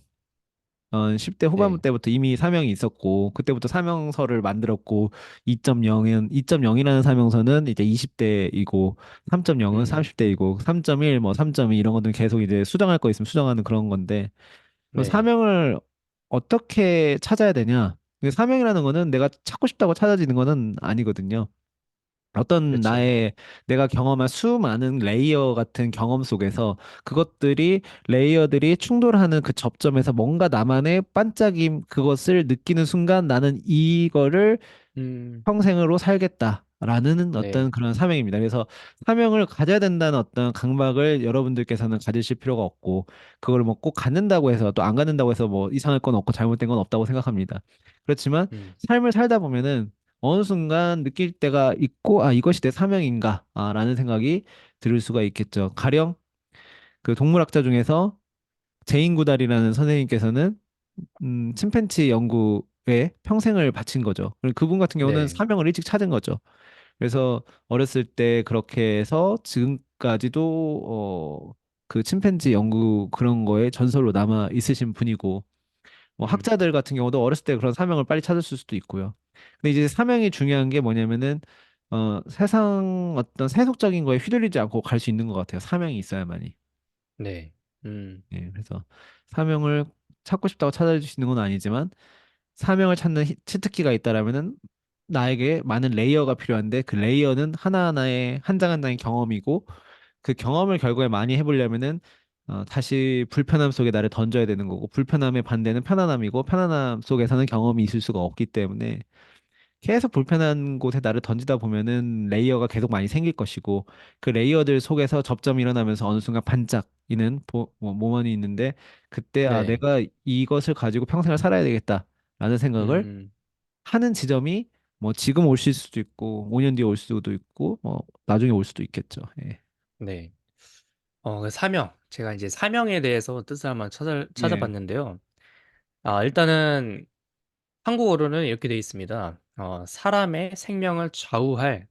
Speaker 1: 10대 후반부
Speaker 2: 네,
Speaker 1: 때부터 이미 사명이 있었고, 그때부터 사명서를 만들었고, 2.0이라는 사명서는 이제 20대이고, 3.0은
Speaker 2: 음,
Speaker 1: 30대이고, 3.1, 뭐 3.2 이런 것들은 계속 이제 수정할 거 있으면 수정하는 그런 건데, 그
Speaker 2: 네,
Speaker 1: 사명을 어떻게 찾아야 되냐? 사명이라는 거는 내가 찾고 싶다고 찾아지는 거는 아니거든요. 어떤
Speaker 2: 그렇죠.
Speaker 1: 내가 경험한 수많은 레이어 같은 경험 속에서 그것들이 레이어들이 충돌하는 그 접점에서 뭔가 나만의 반짝임 그것을 느끼는 순간 나는 이거를
Speaker 2: 음,
Speaker 1: 평생으로 살겠다라는 어떤
Speaker 2: 네,
Speaker 1: 그런 사명입니다. 그래서 사명을 가져야 된다는 어떤 강박을 여러분들께서는 가지실 필요가 없고 그걸 뭐 꼭 갖는다고 해서 또 안 갖는다고 해서 뭐 이상할 건 없고 잘못된 건 없다고 생각합니다. 그렇지만
Speaker 2: 음,
Speaker 1: 삶을 살다 보면은 어느 순간 느낄 때가 있고 아 이것이 내 사명인가 라는 생각이 들 수가 있겠죠. 가령 그 동물학자 중에서 제인 구달이라는 선생님께서는 침팬지 연구에 평생을 바친 거죠. 그리고 그분 같은 경우는
Speaker 2: 네,
Speaker 1: 사명을 일찍 찾은 거죠. 그래서 어렸을 때 그렇게 해서 지금까지도 그 침팬지 연구 그런 거에 전설로 남아 있으신 분이고 뭐
Speaker 2: 음,
Speaker 1: 학자들 같은 경우도 어렸을 때 그런 사명을 빨리 찾았을 수도 있고요. 근데 이제 사명이 중요한 게 뭐냐면은 세상 어떤 세속적인 거에 휘둘리지 않고 갈 수 있는 것 같아요. 사명이 있어야만이.
Speaker 2: 네, 음,
Speaker 1: 예, 그래서 사명을 찾고 싶다고 찾아주시는 건 아니지만 사명을 찾는 치트키가 있다라면은 나에게 많은 레이어가 필요한데 그 레이어는 하나하나의 한 장 한 장의 경험이고 그 경험을 결국에 많이 해보려면은 다시 불편함 속에 나를 던져야 되는 거고 불편함의 반대는 편안함이고 편안함 속에서는 경험이 있을 수가 없기 때문에 계속 불편한 곳에 나를 던지다 보면은 레이어가 계속 많이 생길 것이고 그 레이어들 속에서 접점이 일어나면서 어느 순간 반짝이는 모먼이 있는데 그때 아
Speaker 2: 네,
Speaker 1: 내가 이것을 가지고 평생을 살아야 되겠다라는 생각을
Speaker 2: 음,
Speaker 1: 하는 지점이 뭐 지금 올 수도 있고 5년 뒤에 올 수도 있고 뭐 나중에 올 수도 있겠죠. 예.
Speaker 2: 네. 그 사명. 제가 이제 사명에 대해서 뜻을 한번
Speaker 1: 예.
Speaker 2: 찾아봤는데요. 일단은 한국어로는 이렇게 되어 있습니다. 사람의 생명을 좌우할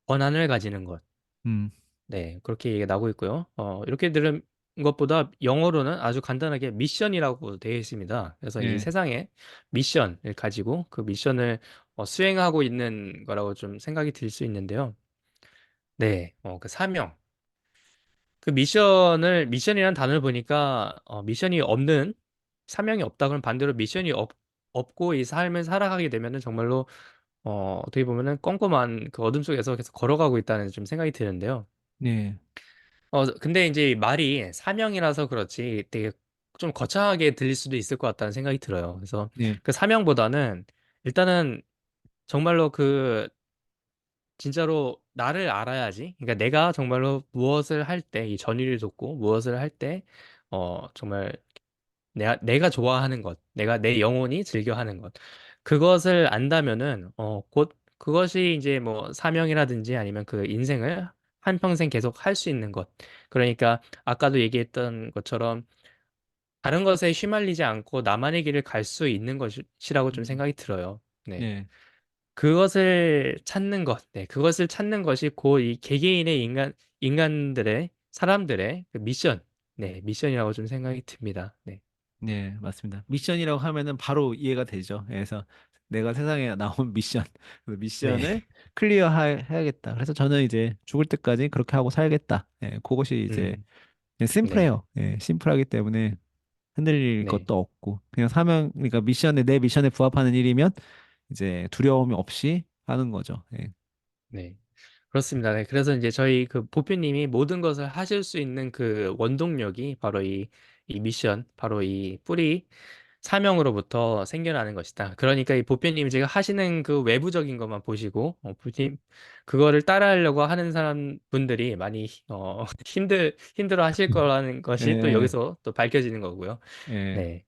Speaker 2: 권한을 가지는 것.
Speaker 1: 음.
Speaker 2: 네, 그렇게 얘기가 나오고 있고요. 이렇게 들은 것보다 영어로는 아주 간단하게 미션이라고 되어 있습니다. 그래서 이
Speaker 1: 예.
Speaker 2: 세상에 미션을 가지고 그 미션을 수행하고 있는 거라고 좀 생각이 들 수 있는데요. 네, 그 사명. 그 미션이라는 단어를 보니까 미션이 없는 사명이 없다 그러면 반대로 미션이 없고 이 삶을 살아가게 되면은 정말로 어떻게 보면은 껌껌한 그 어둠 속에서 계속 걸어가고 있다는 좀 생각이 드는데요.
Speaker 1: 예.
Speaker 2: 근데 이제 말이 사명이라서 그렇지 되게 좀 거창하게 들릴 수도 있을 것 같다는 생각이 들어요. 그래서
Speaker 1: 예.
Speaker 2: 그 사명보다는 일단은 정말로 그 진짜로 나를 알아야지. 그러니까 내가 정말로 무엇을 할 때, 이 전의를 돋고 무엇을 할 때, 정말 내가 좋아하는 것, 내가 내 영혼이 즐겨 하는 것. 그것을 안다면은, 곧 그것이 이제 뭐 사명이라든지 아니면 그 인생을 한평생 계속 할 수 있는 것. 그러니까 아까도 얘기했던 것처럼 다른 것에 휘말리지 않고 나만의 길을 갈 수 있는 것이라고 좀
Speaker 1: 음.
Speaker 2: 생각이 들어요. 네.
Speaker 1: 예.
Speaker 2: 그것을 찾는 것, 네, 그것을 찾는 것이 곧 이 개개인의 인간들의, 사람들의 그 미션, 네, 미션이라고 좀 생각이 듭니다. 네.
Speaker 1: 네, 맞습니다. 미션이라고 하면은 바로 이해가 되죠. 그래서 내가 세상에 나온 미션, 그
Speaker 2: 네.
Speaker 1: 미션을 클리어 해야겠다. 그래서 저는 이제 죽을 때까지 그렇게 하고 살겠다. 예, 그것이 이제
Speaker 2: 음,
Speaker 1: 그냥
Speaker 2: 네.
Speaker 1: 심플해요. 예, 심플하기 때문에 흔들릴
Speaker 2: 네.
Speaker 1: 것도 없고 그냥 사명, 그러니까 미션에 내 미션에 부합하는 일이면 이제 두려움이 없이 하는 거죠. 예.
Speaker 2: 네. 그렇습니다. 네. 그래서 이제 저희 그 보표님이 모든 것을 하실 수 있는 그 원동력이 바로 이 미션, 바로 이 뿌리 사명으로부터 생겨나는 것이다. 그러니까 이 보표님이 지금 하시는 그 외부적인 것만 보시고, 보표님, 그거를 따라하려고 하는 분들이 많이, 힘들어 하실 거라는 것이 또
Speaker 1: 예,
Speaker 2: 여기서 또 밝혀지는 거고요.
Speaker 1: 예.
Speaker 2: 네.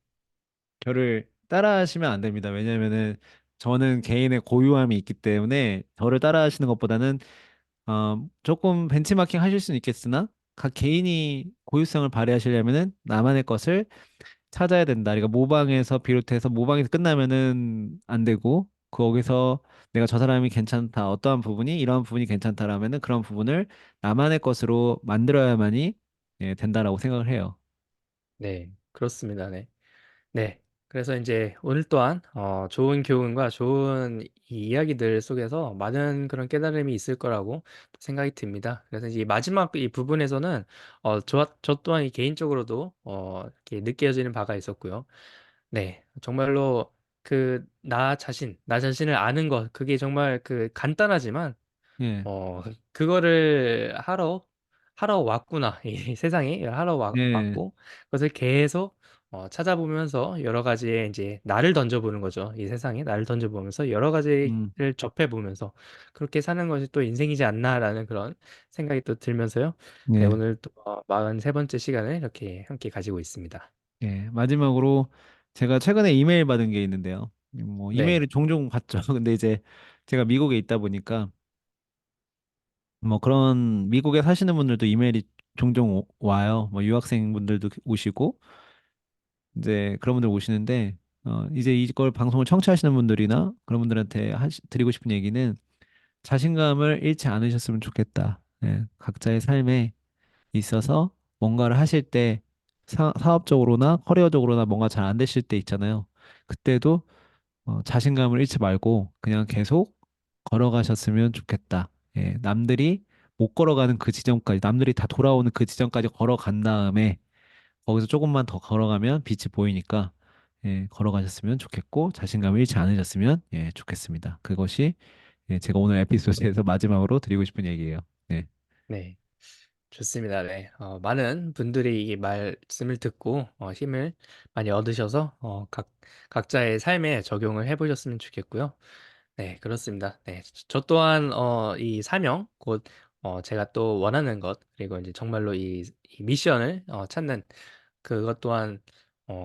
Speaker 1: 저를 따라하시면 안 됩니다. 왜냐면은 저는 개인의 고유함이 있기 때문에 저를 따라하시는 것보다는 조금 벤치마킹 하실 수는 있겠으나 각 개인이 고유성을 발휘하시려면은 나만의 것을 찾아야 된다. 그러니까 모방에서 비롯해서 모방에서 끝나면은 안 되고 거기서 내가 저 사람이 괜찮다. 어떠한 부분이 이러한 부분이 괜찮다라면은 그런 부분을 나만의 것으로 만들어야만이 예, 된다라고 생각을 해요.
Speaker 2: 네. 그렇습니다. 네. 네. 그래서 이제 오늘 또한 좋은 교훈과 좋은 이 이야기들 속에서 많은 그런 깨달음이 있을 거라고 생각이 듭니다. 그래서 이제 마지막 이 부분에서는 저 또한 이 개인적으로도 이렇게 느껴지는 바가 있었고요. 네. 정말로 그 나 자신을 아는 것, 그게 정말 그 간단하지만
Speaker 1: 예.
Speaker 2: 그거를 하러 왔구나. 이 세상에
Speaker 1: 예.
Speaker 2: 왔고, 그것을 계속 찾아보면서 여러 가지의 이제 나를 던져보는 거죠. 이 세상에 나를 던져보면서 여러 가지를
Speaker 1: 음.
Speaker 2: 접해보면서 그렇게 사는 것이 또 인생이지 않나라는 그런 생각이 또 들면서요. 네,
Speaker 1: 예.
Speaker 2: 오늘 또 43번째 시간을 이렇게 함께 가지고 있습니다.
Speaker 1: 예, 마지막으로 제가 최근에 이메일 받은 게 있는데요. 뭐
Speaker 2: 네,
Speaker 1: 이메일을 종종 받죠. 근데 이제 제가 미국에 있다 보니까 뭐 그런 미국에 사시는 분들도 이메일이 종종 와요. 뭐 유학생분들도 오시고 이제 그런 분들 오시는데 이제 이걸 방송을 청취하시는 분들이나 그런 분들한테 드리고 싶은 얘기는 자신감을 잃지 않으셨으면 좋겠다. 예, 각자의 삶에 있어서 뭔가를 하실 때 사업적으로나 커리어적으로나 뭔가 잘 안 되실 때 있잖아요. 그때도 자신감을 잃지 말고 그냥 계속 걸어가셨으면 좋겠다. 예, 남들이 못 걸어가는 그 지점까지, 남들이 다 돌아오는 그 지점까지 걸어간 다음에 거기서 조금만 더 걸어가면 빛이 보이니까 예, 걸어가셨으면 좋겠고 자신감을 잃지 않으셨으면 예, 좋겠습니다. 그것이 예, 제가 오늘 에피소드에서 마지막으로 드리고 싶은 얘기예요. 네,
Speaker 2: 네. 좋습니다. 네. 많은 분들이 이 말씀을 듣고 힘을 많이 얻으셔서 각자의 삶에 적용을 해보셨으면 좋겠고요. 네, 그렇습니다. 네, 저 또한 이 사명, 곧 제가 또 원하는 것, 그리고 이제 정말로 이 미션을 찾는 그것 또한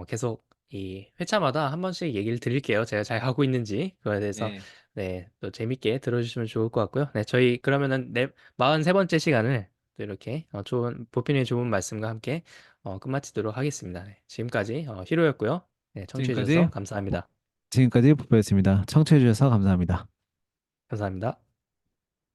Speaker 2: 계속 이 회차마다 한 번씩 얘기를 드릴게요. 제가 잘 하고 있는지 그거에 대해서
Speaker 1: 네,
Speaker 2: 네, 또 재밌게 들어주시면 좋을 것 같고요. 네, 저희 그러면은 43번째 시간을 또 이렇게 좋은 보편의 좋은 말씀과 함께 끝마치도록 하겠습니다. 네, 지금까지 히로였고요. 네, 청취해
Speaker 1: 지금까지
Speaker 2: 주셔서 감사합니다.
Speaker 1: 지금까지 부표였습니다. 청취해 주셔서 감사합니다.
Speaker 2: 감사합니다.